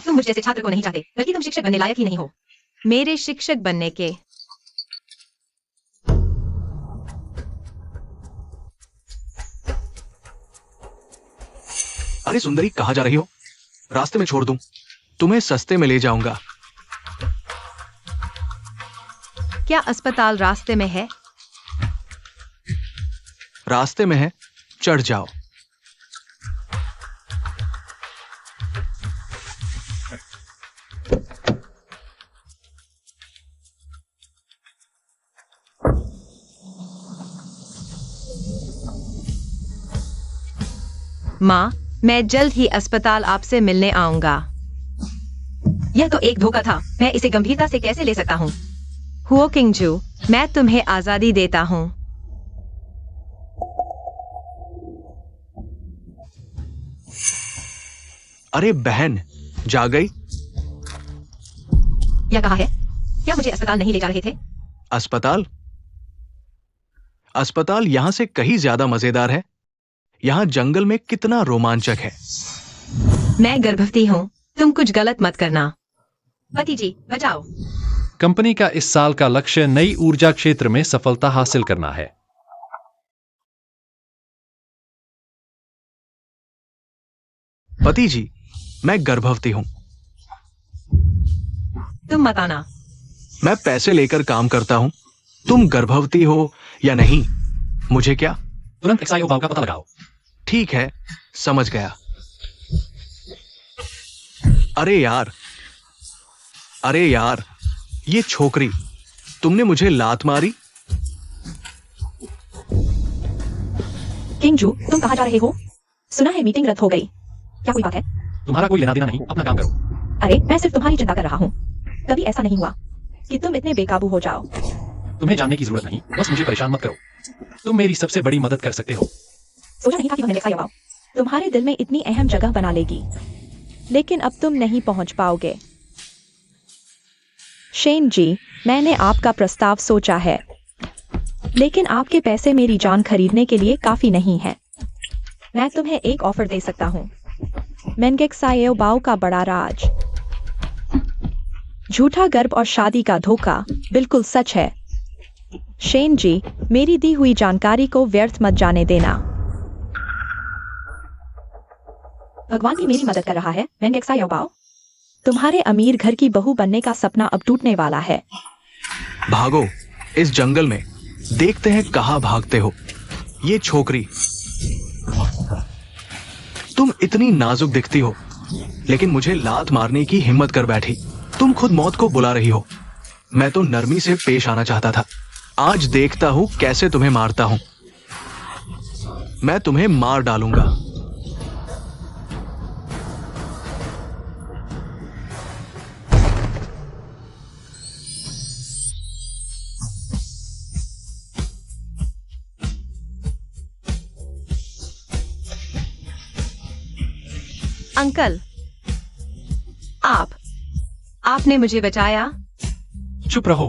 तुम मुझ जैसे छात्र को नहीं चाहते, बल्कि तुम शिक्षक बनने लायक ही नहीं हो। मेरे शिक्षक बनने के अरे सुंदरी, कहाँ जा रही हो? रास्ते में छोड़ दूं? तुम्हें सस्ते में ले जाऊंगा। क्या अस्पताल रास्ते में है? रास्ते में है, चढ़ जाओ। माँ, मैं जल्द ही अस्पताल आपसे मिलने आऊंगा। यह तो एक धोखा था। मैं इसे गंभीरता से कैसे ले सकता हूँ? हुओ किंगजू, मैं तुम्हें आजादी देता हूँ। अरे बहन, जा गई? यह कहा है? क्या मुझे अस्पताल नहीं ले जा रहे थे? अस्पताल? अस्पताल यहां से कहीं ज्यादा मजेदार है। यहां जंगल में कितना रोमांचक है। मैं गर्भवती हूँ, तुम कुछ गलत मत करना। पति जी, बचाओ। कंपनी का इस साल का लक्ष्य नई ऊर्जा क्षेत्र में सफलता हासिल करना है। पति जी, मैं गर्भवती हूं। तुम मत आना। मैं पैसे लेकर काम करता हूं। तुम गर्भवती हो या नहीं, मुझे क्या? तुरंत XIO भाव का पता लगाओ। ठीक है, समझ गया। अरे यार, ये छोकरी, तुमने मुझे लात मारी? किंगजू, तुम कहाँ जा रहे हो? सुना है मीटिंग रद्द हो गई। क्या कोई बात है? तुम्हारा कोई लेना देना नहीं, अपना काम करो। अरे, मैं सिर्फ तुम्हारी चिंता कर रहा हूँ। कभी ऐसा नहीं हुआ कि तुम इतने बेकाबू हो जाओ। तुम्हें जानने की जरूरत नहीं, बस मुझे परेशान मत करो। तुम मेरी सबसे बड़ी मदद कर सकते हो। सोचा नहीं था कि वह नेक्सा यवाओ तुम्हारे दिल में इतनी अहम जगह बना लेगी। लेकिन अब तुम नहीं पहुंच पाओगे। शेन जी, मैंने आपका प्रस्ताव सोचा है, लेकिन आपके पैसे मेरी जान खरीदने के लिए काफी नहीं है। मैं तुम्हें एक ऑफर दे सकता हूँ। मेंगेक्सायो बाओ का बड़ा राज। झूठा गर्भ और शादी का धोखा बिल्कुल सच है। शेन जी, मेरी दी हुई जानकारी को व्यर्थ मत जाने देना। भगवान भी मेरी मदद कर रहा है। मेंगेक्सा योबाओ, तुम्हारे अमीर घर की बहू बनने का सपना अब टूटने वाला है। भागो इस जंगल में, देखते हैं कहाँ भागते हो। ये छोकरी इतनी नाजुक दिखती हो, लेकिन मुझे लात मारने की हिम्मत कर बैठी। तुम खुद मौत को बुला रही हो। मैं तो नरमी से पेश आना चाहता था। आज देखता हूं कैसे तुम्हें मारता हूं। मैं तुम्हें मार डालूंगा। अंकल, आपने मुझे बचाया। चुप रहो,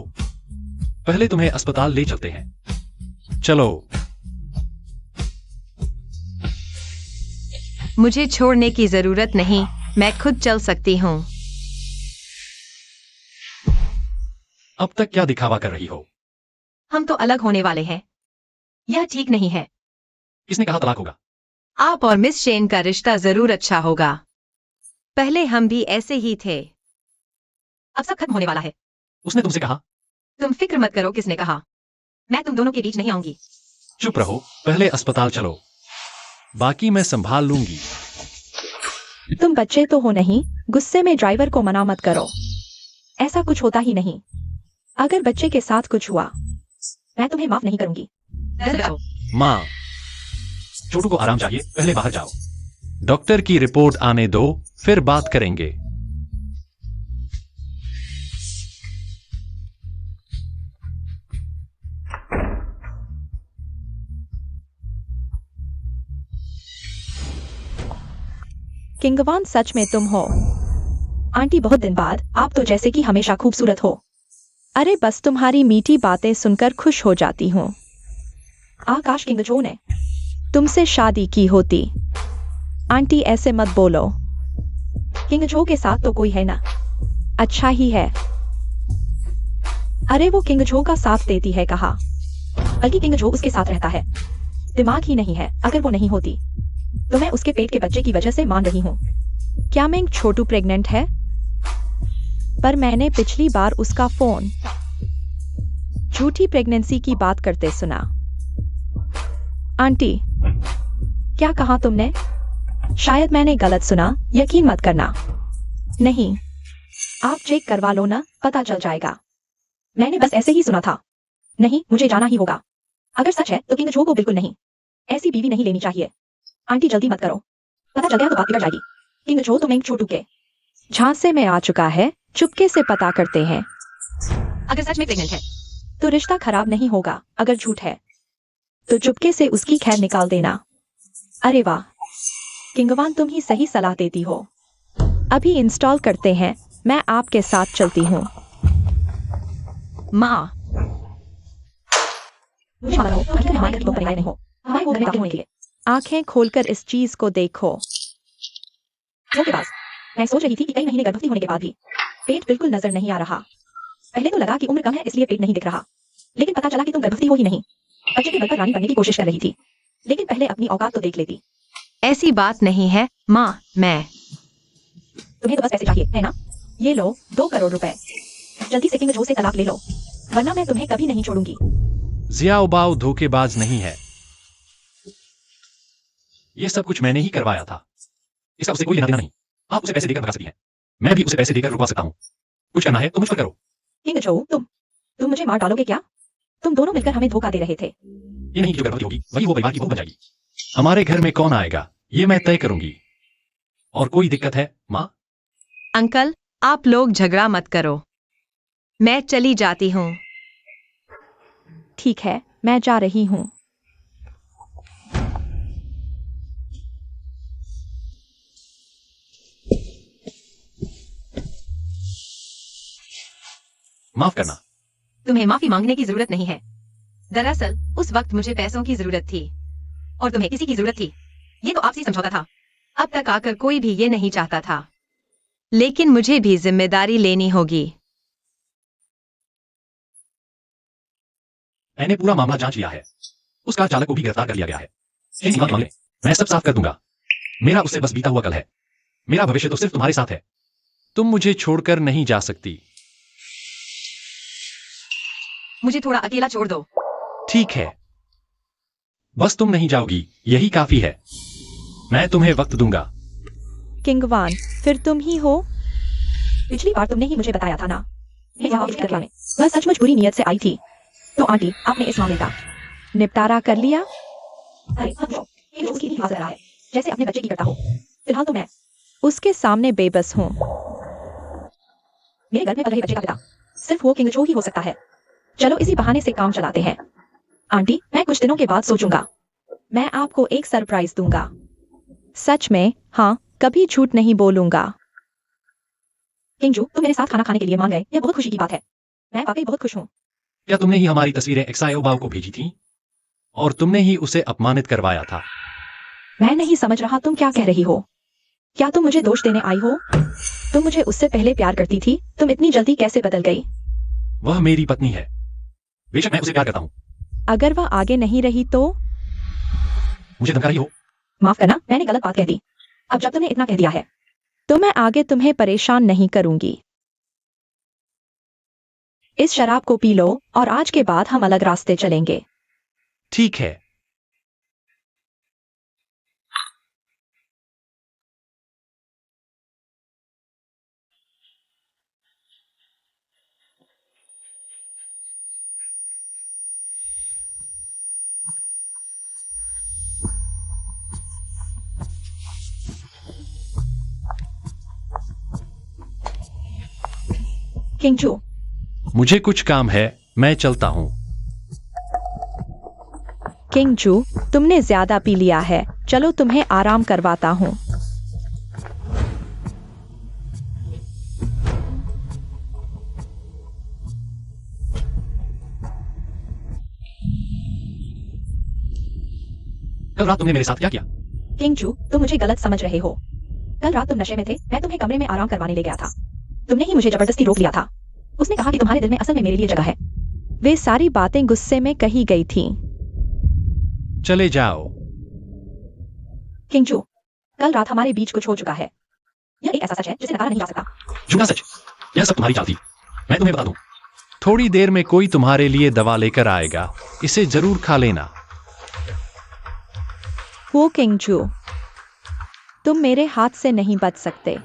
पहले तुम्हें अस्पताल ले चलते हैं। चलो। मुझे छोड़ने की जरूरत नहीं, मैं खुद चल सकती हूँ। अब तक क्या दिखावा कर रही हो? हम तो अलग होने वाले हैं। यह ठीक नहीं है। किसने कहा तलाक होगा? आप और मिस शेन का रिश्ता जरूर अच्छा होगा। पहले हम भी ऐसे ही थे। अब सब खत्म होने वाला है। उसने तुमसे कहा? तुम फिक्र मत करो, किसने कहा। मैं तुम दोनों के बीच नहीं आऊंगी। चुप रहो, पहले अस्पताल चलो, बाकी मैं संभाल लूंगी। तुम बच्चे तो हो नहीं, गुस्से में ड्राइवर को मना मत करो। ऐसा कुछ होता ही नहीं। अगर बच्चे के साथ कुछ हुआ, मैं तुम्हें माफ नहीं करूंगी। माँ, छोटू को आराम चाहिए, पहले बाहर जाओ। डॉक्टर की रिपोर्ट आने दो, फिर बात करेंगे। किंगवान, सच में तुम हो? आंटी, बहुत दिन बाद। आप तो जैसे कि हमेशा खूबसूरत हो। अरे बस तुम्हारी मीठी बातें सुनकर खुश हो जाती हूँ। आकाश, किंगजो ने तुमसे शादी की होती। आंटी, ऐसे मत बोलो। किंगजो के साथ तो कोई है ना। अच्छा ही है। अरे वो किंगजो का साथ देती है कहा, बल्कि किंगजो उसके साथ रहता है। दिमाग ही नहीं है। अगर वो नहीं होती तो मैं उसके पेट के बच्चे की वजह से मान रही हूँ। क्या मिंग छोटू प्रेग्नेंट है? पर मैंने पिछली बार उसका फोन झूठी प्रेगनेंसी की बात करते सुना। आंटी, क्या कहा तुमने? शायद मैंने गलत सुना, यकीन मत करना। नहीं, आप चेक करवा लो ना, पता चल जाएगा। मैंने बस ऐसे ही सुना था। नहीं, मुझे जाना ही होगा। अगर सच है तो किंगजो को बिल्कुल नहीं। ऐसी बीवी नहीं लेनी चाहिए। आंटी, जल्दी मत करो, पता चल गया तो बात बिगड़ जाएगी। किंगजो तो मिंग छोटू के झांसे में आ चुका है। चुपके से पता करते हैं। अगर सच में प्रेग्नेंट है तो रिश्ता खराब नहीं होगा। अगर झूठ है तो चुपके से उसकी खैर निकाल देना। अरे वाह किंगवान, तुम ही सही सलाह देती हो। अभी इंस्टॉल करते हैं, मैं आपके साथ चलती हूँ। माँ, मुझे मालूम हो, हकीकत में हमारे घर की बहू नहीं हो। हमारे वो घर में दाखिल होने के लिए आंखें खोलकर इस चीज को देखो। वो के पास मैं सोच रही थी कि कई महीने गर्भवती होने के बाद भी पेट बिल्कुल नजर नहीं आ रहा। पहले तो लगा कि उम्र कम है इसलिए पेट नहीं दिख रहा, लेकिन पता चला कि तुम गर्भवती हो ही नहीं। बच्चे के बल पर रानी बनने की कोशिश कर रही थी, लेकिन पहले अपनी औकात तो देख लेती। ऐसी बात नहीं है माँ। तुम्हें तो बस पैसे चाहिए है ना? ये लो 2 करोड़ रुपए। जल्दी से किंगजो से तलाक ले लो, वरना मैं तुम्हें कभी नहीं छोड़ूंगी। जियाओबाओ धोखेबाज नहीं है। ये सब कुछ मैंने ही करवाया था। इसका उसे कोई लेना देना नहीं। आप उसे पैसे देकर भगा सकती हैं, मैं भी उसे पैसे देकर रुकवा सकता हूँ। कुछ करना है तो मुझ पर करो। किंगजो, तुम मुझे मार डालोगे क्या? तुम दोनों मिलकर हमें धोखा दे रहे थे। ये नहीं कि जो गर्भवती होगी वही वो परिवार की बहू बन जाएगी। हमारे घर में कौन आएगा ये मैं तय करूंगी। और कोई दिक्कत है माँ? अंकल, आप लोग झगड़ा मत करो, मैं चली जाती हूँ। ठीक है, मैं जा रही हूँ। माफ करना। तुम्हें माफी मांगने की जरूरत नहीं है। दरअसल उस वक्त मुझे पैसों की जरूरत थी और तुम्हें किसी की जरूरत थी। ये तो आपसी समझौता था। अब तक आकर कोई भी ये नहीं चाहता था, लेकिन मुझे भी जिम्मेदारी लेनी होगी। मैंने पूरा मामला जांच लिया है। उस कार चालक को भी गिरफ्तार कर लिया गया है। माफी मांग ले, मैं सब साफ कर दूंगा। मेरा उससे बस बीता हुआ कल है। मेरा भविष्य तो सिर्फ तुम्हारे साथ है। तुम मुझे छोड़कर नहीं जा सकती। मुझे थोड़ा अकेला छोड़ दो। ठीक है, बस तुम नहीं जाओगी, यही काफी है। मैं तुम्हें वक्त दूंगा। किंगवान, फिर तुम ही हो? पिछली बार तुमने ही मुझे बताया था ना। मैं यहाँ उसकी करने में वह सचमुच बुरी नीयत से आई थी। तो आंटी, आपने इस मामले का निपटारा कर लिया? अरे मत जाओ, ये लोग उसकी भी हिफाजत कर रहा है, जैसे अपने बच्चे की करता हो। फिलहाल तो मैं उसके सामने बेबस हूँ। मेरे घर में पल रहे बच्चे का पिता सिर्फ वो किंग जो ही हो सकता है। चलो इसी बहाने से काम चलाते हैं। आंटी, मैं कुछ दिनों के बाद सोचूंगा। मैं आपको एक सरप्राइज दूंगा। सच में? हाँ, कभी झूठ नहीं बोलूंगा। किंगजू, तुम मेरे साथ खाना खाने के लिए मान गए, यह बहुत खुशी की बात है। मैं वाकई बहुत खुश हूँ। क्या तुमने ही हमारी तस्वीरें एक्सायोबाओ को भेजी थी और तुमने ही उसे अपमानित करवाया था? मैं नहीं समझ रहा तुम क्या कह रही हो। क्या तुम मुझे दोष देने आई हो? तुम मुझे उससे पहले प्यार करती थी, तुम इतनी जल्दी कैसे बदल गई? वह मेरी पत्नी है, बेशक मैं उसे प्यार करता हूँ। अगर वह आगे नहीं रही तो? मुझे धमका रही हो? माफ करना, मैंने गलत बात कह दी। अब जब तुमने इतना कह दिया है तो मैं आगे तुम्हें परेशान नहीं करूंगी। इस शराब को पी लो और आज के बाद हम अलग रास्ते चलेंगे। ठीक है। किंगजू, मुझे कुछ काम है, मैं चलता हूँ। किंगजू, तुमने ज्यादा पी लिया है, चलो तुम्हें आराम करवाता हूँ। कल रात तुमने मेरे साथ क्या किया? किंगजू, तुम मुझे गलत समझ रहे हो। कल रात तुम नशे में थे, मैं तुम्हें कमरे में आराम करवाने ले गया था। तुमने ही मुझे जबरदस्ती रोक लिया था। उसने कहा कि तुम्हारे दिल में असल में मेरे लिए जगह है। वे सारी बातें गुस्से में कही गई थीं। चले जाओ। किंगजू, कल रात हमारे बीच कुछ हो चुका है। यह एक ऐसा सच है जिसे नकारा नहीं जा सकता। झूठा सच, यह सब तुम्हारी चाल थी। मैं तुम्हें बता दूं, थोड़ी देर में कोई तुम्हारे लिए दवा लेकर आएगा, इसे जरूर खा लेना। वो किंगजू, तुम मेरे हाथ से नहीं बच सकते।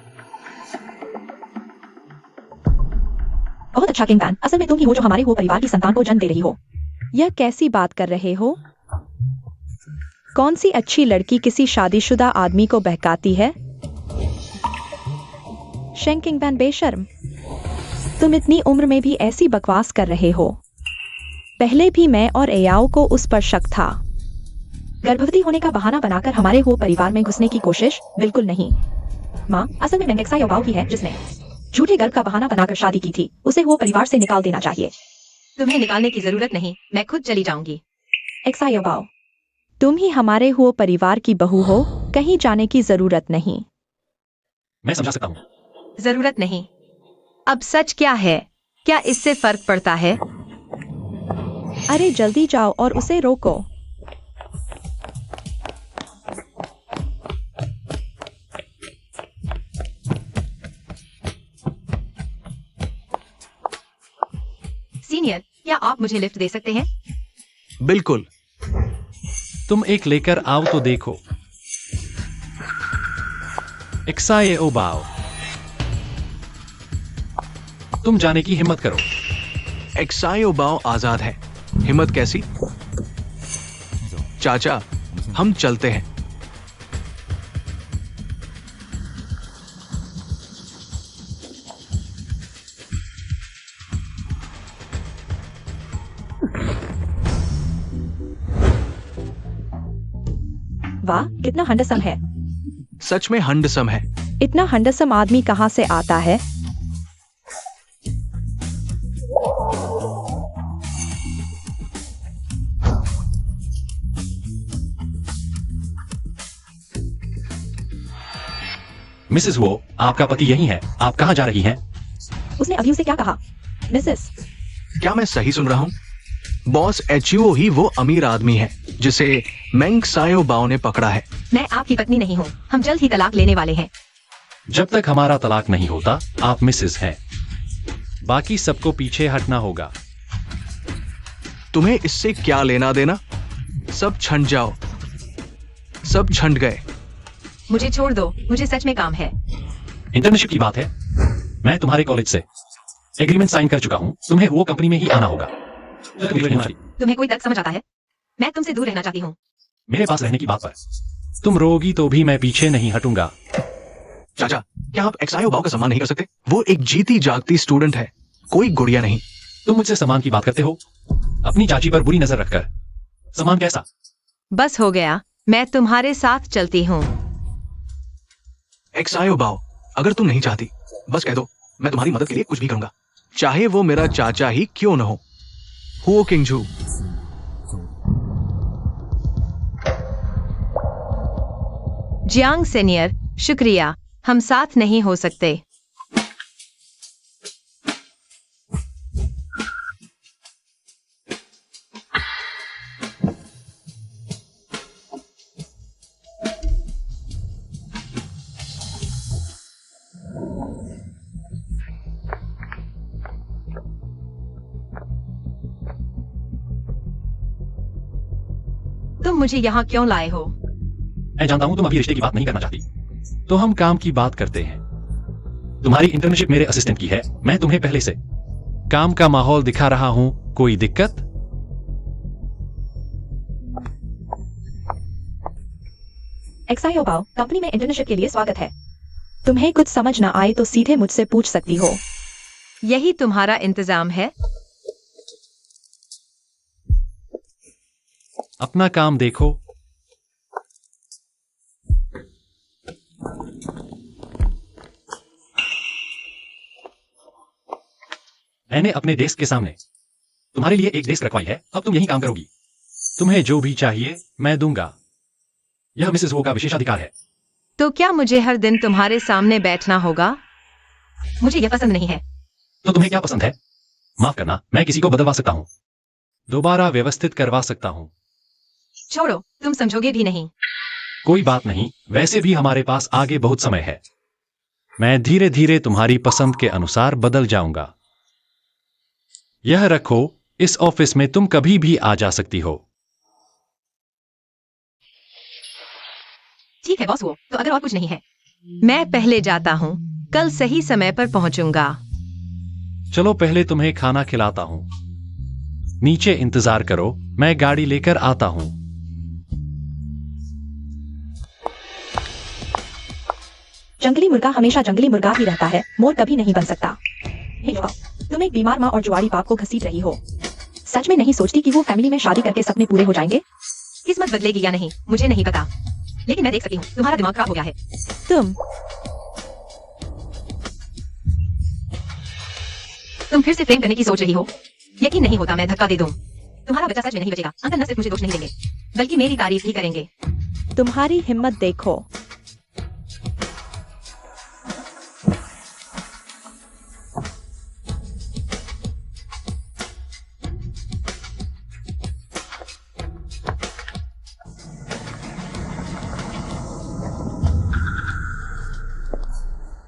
बहुत अच्छा किंगपैन, असल में तुम ही हो जो हमारे वो परिवार की संतान को जन्म दे रही हो। यह कैसी बात कर रहे हो? कौन सी अच्छी लड़की किसी शादीशुदा आदमी को बहकाती है? शेंकिंगपैन बेशर्म, तुम इतनी उम्र में भी ऐसी बकवास कर रहे हो। पहले भी मैं और एयाओ को उस पर शक था। गर्भवती होने का बहाना बनाकर हमारे वो परिवार में घुसने की कोशिश बिल्कुल नहीं। माँ, असल में एक्सायोबाओ ही है जिसने झूठे गर्भ का बहाना बनाकर शादी की थी। उसे वो परिवार से निकाल देना चाहिए। तुम्हें निकालने की जरूरत नहीं, मैं खुद चली जाऊंगी। एक्सायोबाओ, तुम ही हमारे हुए परिवार की बहू हो, कहीं जाने की जरूरत नहीं। मैं समझा सकता हूँ। जरूरत नहीं। अब सच क्या है? क्या इससे फर्क पड़ता है? अरे जल्दी जाओ और उसे रोको। सीनियर, क्या आप मुझे लिफ्ट दे सकते हैं? बिल्कुल। तुम एक लेकर आओ तो देखो। एक्सायोबाओ, तुम जाने की हिम्मत करो। एक्सायोबाओ आजाद है। हिम्मत कैसी? चाचा, हम चलते हैं। वाह, कितना हंडसम है। सच में हंडसम है। इतना हंडसम आदमी कहाँ से आता है? मिसेस वो, आपका पति यही है, आप कहाँ जा रही हैं? उसने अभी उसे क्या कहा? मिसेस, क्या मैं सही सुन रहा हूँ? बॉस एचयूओ ही वो अमीर आदमी है जिसे मेंगसायोबाओ ने पकड़ा है। मैं आपकी पत्नी नहीं हूँ, हम जल्द ही तलाक लेने वाले हैं। जब तक हमारा तलाक नहीं होता, आप मिसेस हैं। बाकी सबको पीछे हटना होगा। तुम्हें इससे क्या लेना देना? सब छंट जाओ। सब छंट गए। मुझे छोड़ दो, मुझे सच में काम है। इंटर्नशिप की बात है। मैं तुम्हारे कॉलेज से एग्रीमेंट साइन कर चुका हूँ, तुम्हें वो कंपनी में ही आना होगा। तुम्हें कोई तर्क समझ आता है? मैं तुमसे दूर रहना चाहती हूँ। मेरे पास रहने की बात पर तुम रोगी तो भी मैं पीछे नहीं हटूंगा। चाचा, क्या आप एक्सायो बाव का सम्मान नहीं कर सकते? वो एक जीती जागती स्टूडेंट है, कोई गुड़िया नहीं। तुम मुझसे सम्मान की बात करते हो, अपनी चाची पर बुरी नजर रखकर। सम्मान कैसा? बस हो गया, मैं तुम्हारे साथ चलती हूँ। एक्सायो बाव, अगर तुम नहीं चाहती, बस कह दो, मैं तुम्हारी मदद के लिए कुछ भी करूंगा, चाहे वो मेरा चाचा ही क्यों न हो। हुओ किंगझू। जियांग सीनियर, शुक्रिया, हम साथ नहीं हो सकते। तुम मुझे यहाँ क्यों लाए हो? मैं जानता हूं तुम अभी रिश्ते की बात नहीं करना चाहती, तो हम काम की बात करते हैं। तुम्हारी इंटर्नशिप मेरे असिस्टेंट की है, मैं तुम्हें पहले से काम का माहौल दिखा रहा हूं, कोई दिक्कत? एक्सायो बाव, कंपनी में इंटर्नशिप के लिए स्वागत है। तुम्हें कुछ समझ ना आए तो सीधे मुझसे पूछ सकती हो। यही तुम्हारा इंतजाम है? अपना काम देखो। मैंने अपने डेस्क के सामने तुम्हारे लिए एक डेस्क रखवाई है, अब तुम यहीं काम करोगी। तुम्हें जो भी चाहिए मैं दूंगा, यह मिसेस वो का विशेषाधिकार है। तो क्या मुझे हर दिन तुम्हारे सामने बैठना होगा? मुझे यह पसंद नहीं है। तो तुम्हें क्या पसंद है? माफ करना, मैं किसी को बदलवा सकता हूं, दोबारा व्यवस्थित करवा सकता हूं। छोड़ो, तुम समझोगे भी नहीं। कोई बात नहीं, वैसे भी हमारे पास आगे बहुत समय है। मैं धीरे धीरे तुम्हारी पसंद के अनुसार बदल जाऊंगा। यह रखो, इस ऑफिस में तुम कभी भी आ जा सकती हो। ठीक है बॉस, वो तो अगर और कुछ नहीं है। मैं पहले जाता हूँ, कल सही समय पर पहुंचूंगा। चलो पहले तुम्हें खाना खिलाता हूं, नीचे इंतजार करो, मैं गाड़ी लेकर आता हूं। जंगली मुर्गा हमेशा जंगली मुर्गा ही रहता है, मोर कभी नहीं बन सकता। हे वाह, तुम एक बीमार माँ और जुआरी बाप को घसीट रही हो। सच में नहीं सोचती कि वो फैमिली में शादी करके सपने पूरे हो जाएंगे? किस्मत बदलेगी या नहीं मुझे नहीं पता, लेकिन मैं देख सकती हूँ तुम्हारा दिमाग खराब हो गया है। तुम फिर से प्रेम करने की सोच रही हो? यकीन नहीं होता मैं धक्का दे दूं। तुम्हारा बच्चा सच में नहीं बचेगा। अंकल न सिर्फ मुझे दोष नहीं देंगे, बल्कि मेरी तारीफ भी करेंगे। तुम्हारी हिम्मत देखो।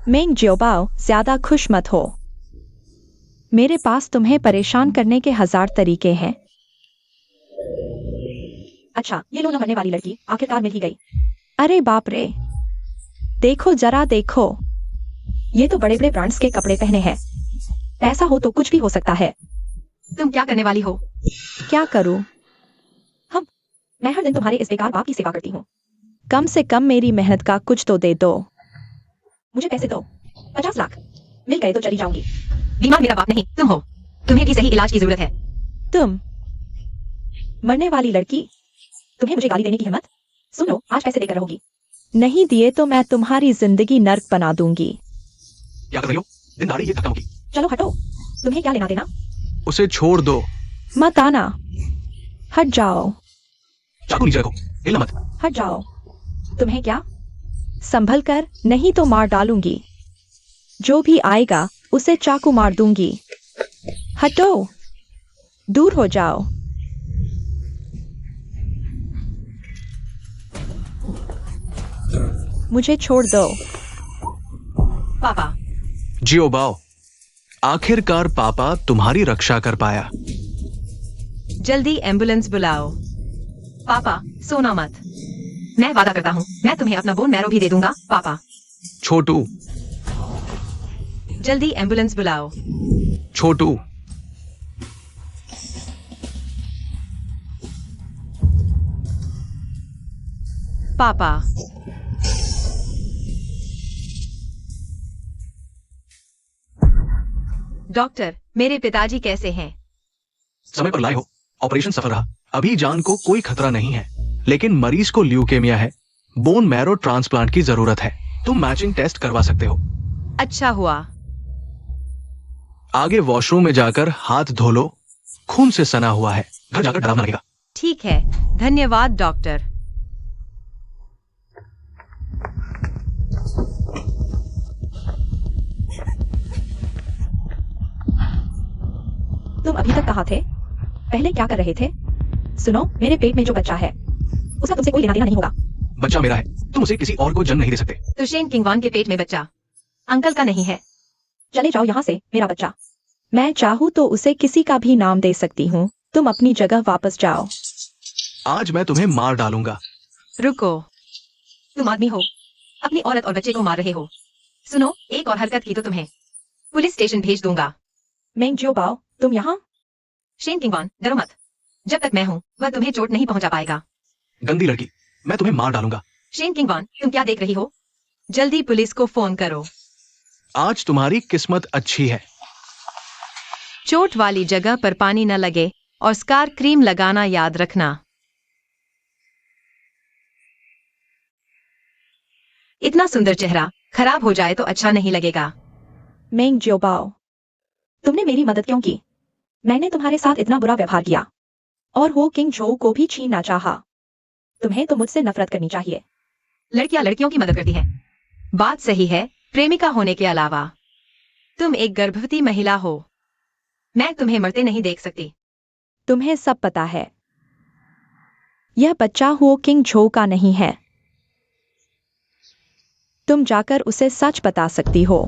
मेंग जियोबाओ, ज्यादा खुश मत हो। मेरे पास तुम्हें परेशान करने के 1000 तरीके हैं। अच्छा, ये लो ना, मरने वाली लड़की आखिरकार मिल ही गई। अरे बाप रे, देखो जरा देखो, ये तो बड़े बड़े ब्रांड्स के कपड़े पहने हैं। ऐसा हो तो कुछ भी हो सकता है। तुम क्या करने वाली हो? क्या करूं? मैं हर दिन तुम्हारे इस बेकार बाप की सेवा करती हूँ। कम से कम मेरी मेहनत का कुछ तो दे दो। मुझे पैसे दो, 50 लाख। मिल गए तो चली जाऊंगी। बीमार मेरा बाप नहीं, तुम हो। तुम्हें भी सही इलाज की जरूरत है। तुम मरने वाली लड़की, तुम्हें मुझे गाली देने की हिम्मत? सुनो, आज पैसे देकर रहोगी, नहीं दिए तो मैं तुम्हारी जिंदगी नर्क बना दूंगी। क्या कर रही हो? दिन दाड़ी ये धक्का मुक्की। चलो हटो, तुम्हें क्या लेना देना? उसे छोड़ दो। मत आना, हट जाओ। चाकू नीचे रखो, हिलना मत। हट जाओ। तुम्हें क्या? संभल कर, नहीं तो मार डालूंगी। जो भी आएगा उसे चाकू मार दूंगी। हटो, दूर हो जाओ। मुझे छोड़ दो। पापा, जियो बाओ, आखिरकार पापा तुम्हारी रक्षा कर पाया। जल्दी एम्बुलेंस बुलाओ। पापा, सोना मत। मैं वादा करता हूँ मैं तुम्हें अपना बोन मैरो भी दे दूंगा पापा। छोटू, जल्दी एम्बुलेंस बुलाओ। छोटू, पापा। डॉक्टर, मेरे पिताजी कैसे हैं? समय पर लाए हो। ऑपरेशन सफल रहा। अभी जान को कोई खतरा नहीं है, लेकिन मरीज को ल्यूकेमिया है। बोन मैरो ट्रांसप्लांट की जरूरत है। तुम मैचिंग टेस्ट करवा सकते हो। अच्छा हुआ। आगे वॉशरूम में जाकर हाथ धो लो। खून से सना हुआ है। घर जाकर डरावना लगेगा। ठीक है, धन्यवाद डॉक्टर। तुम अभी तक कहाँ थे? पहले क्या कर रहे थे? सुनो, मेरे पेट में जो बच्चा है उसका तुमसे कोई लेना देना नहीं होगा। बच्चा मेरा है, तुम उसे किसी और को जन्म नहीं दे सकते। तो शेन किंगवान के पेट में बच्चा अंकल का नहीं है। चले जाओ यहाँ से, मेरा बच्चा। मैं चाहूँ तो उसे किसी का भी नाम दे सकती हूँ। तुम अपनी जगह वापस जाओ। आज मैं तुम्हें मार डालूंगा। रुको, तुम आदमी हो, अपनी औरत और बच्चे को मार रहे हो। सुनो, एक और हरकत की तो तुम्हें पुलिस स्टेशन भेज दूंगा। मेंग जियो बाओ, तुम यहाँ? शेन किंगवान, डरो मत। जब तक मैं हूँ वह तुम्हें चोट नहीं पहुंचा पाएगा। गंदी लड़की, मैं तुम्हें मार डालूंगा। शेन किंगवान, तुम क्या देख रही हो? जल्दी पुलिस को फोन करो। आज तुम्हारी किस्मत अच्छी है। चोट वाली जगह पर पानी न लगे और स्कार क्रीम लगाना याद रखना। इतना सुंदर चेहरा खराब हो जाए तो अच्छा नहीं लगेगा। मेंग जियो बाओ, तुमने मेरी मदद क्यों की? मैंने तुम्हारे साथ इतना बुरा व्यवहार किया और वो किंग जो को भी छीनना चाहा। तुम्हें तो मुझसे नफरत करनी चाहिए। लड़कियां लड़कियों की मदद करती हैं। बात सही है, प्रेमिका होने के अलावा। तुम एक गर्भवती महिला हो। मैं तुम्हें मरते नहीं देख सकती। तुम्हें सब पता है। यह बच्चा हो किंग जो का नहीं है। तुम जाकर उसे सच बता सकती हो।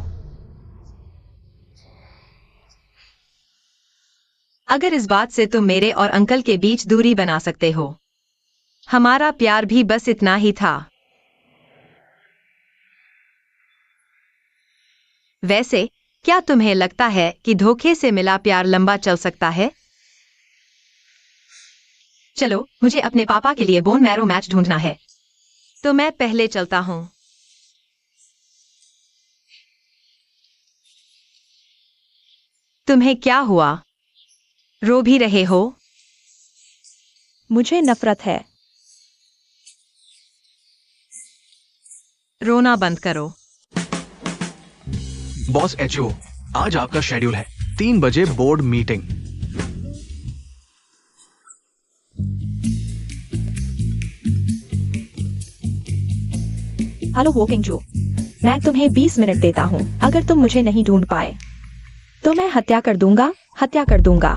अगर इस बात से तुम मेरे और अंकल के बीच दूरी बना सकते हो। हमारा प्यार भी बस इतना ही था। वैसे क्या तुम्हें लगता है कि धोखे से मिला प्यार लंबा चल सकता है? चलो, मुझे अपने पापा के लिए बोन मैरो मैच ढूंढना है। तो मैं पहले चलता हूं। तुम्हें क्या हुआ? रो भी रहे हो? मुझे नफरत है। रोना बंद करो। बॉस एचओ, आज आपका शेड्यूल है 3 बजे बोर्ड मीटिंग। हेलो वो किंग जो, मैं तुम्हें 20 मिनट देता हूँ। अगर तुम मुझे नहीं ढूंढ पाए तो मैं हत्या कर दूंगा। हत्या कर दूंगा।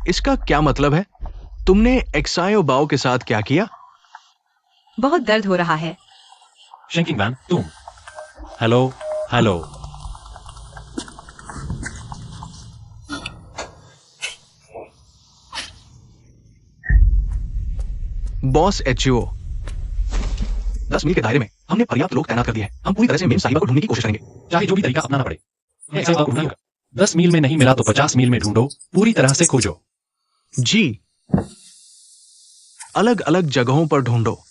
इसका क्या मतलब है? तुमने एक्सायो बाओ के साथ क्या किया? बहुत दर्द हो रहा है। शेन किंगवान, तुम। Hello, hello. बॉस एचओ, 10 मील के दायरे में हमने पर्याप्त लोग तैनात कर दिए हैं। हम पूरी तरह से मेम साहिबा को ढूंढने की कोशिश करेंगे। चाहे जो भी तरीका अपनाना पड़े, ऐसा आपको ढूंढना होगा। 10 मील में नहीं मिला तो 50 मील में ढूंढो। पूरी तरह से खोजो। जी, अलग अलग जगहों पर ढूंढो।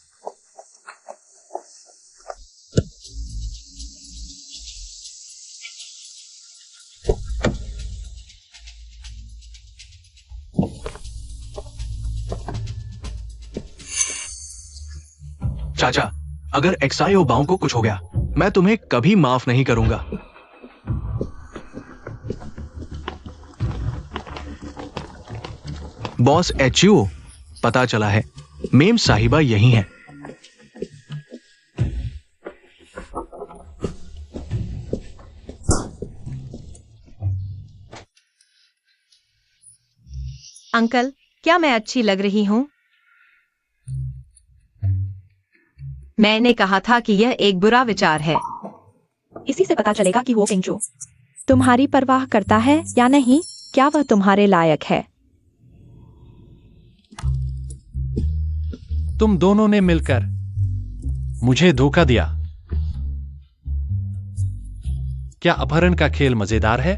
चाचा, अगर एक्सायो बाओ को कुछ हो गया, मैं तुम्हें कभी माफ नहीं करूंगा। बॉस एचयू, पता चला है मेम साहिबा यही है। अंकल, क्या मैं अच्छी लग रही हूं? मैंने कहा था कि यह एक बुरा विचार है। इसी से पता चलेगा कि वो किंग जो तुम्हारी परवाह करता है या नहीं, क्या वह तुम्हारे लायक है। तुम दोनों ने मिलकर मुझे धोखा दिया। क्या अपहरण का खेल मजेदार है?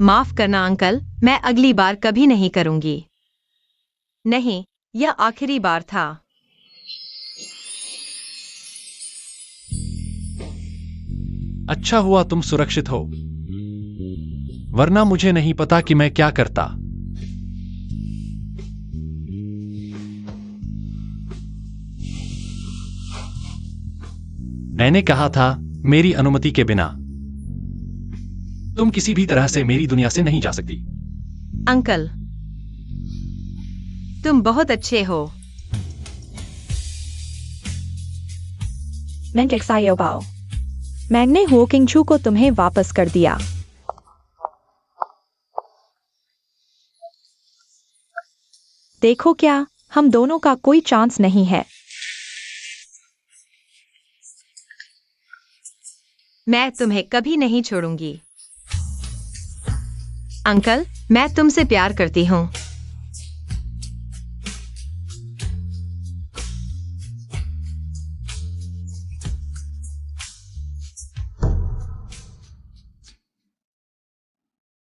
माफ करना अंकल, मैं अगली बार कभी नहीं करूंगी। नहीं, यह आखिरी बार था। अच्छा हुआ तुम सुरक्षित हो, वरना मुझे नहीं पता कि मैं क्या करता। मैंने कहा था, मेरी अनुमति के बिना तुम किसी भी तरह से मेरी दुनिया से नहीं जा सकती। अंकल, तुम बहुत अच्छे हो। मैंने हो किंगचू को तुम्हें वापस कर दिया। देखो क्या, हम दोनों का कोई चांस नहीं है। मैं तुम्हें कभी नहीं छोड़ूंगी। अंकल, मैं तुमसे प्यार करती हूँ।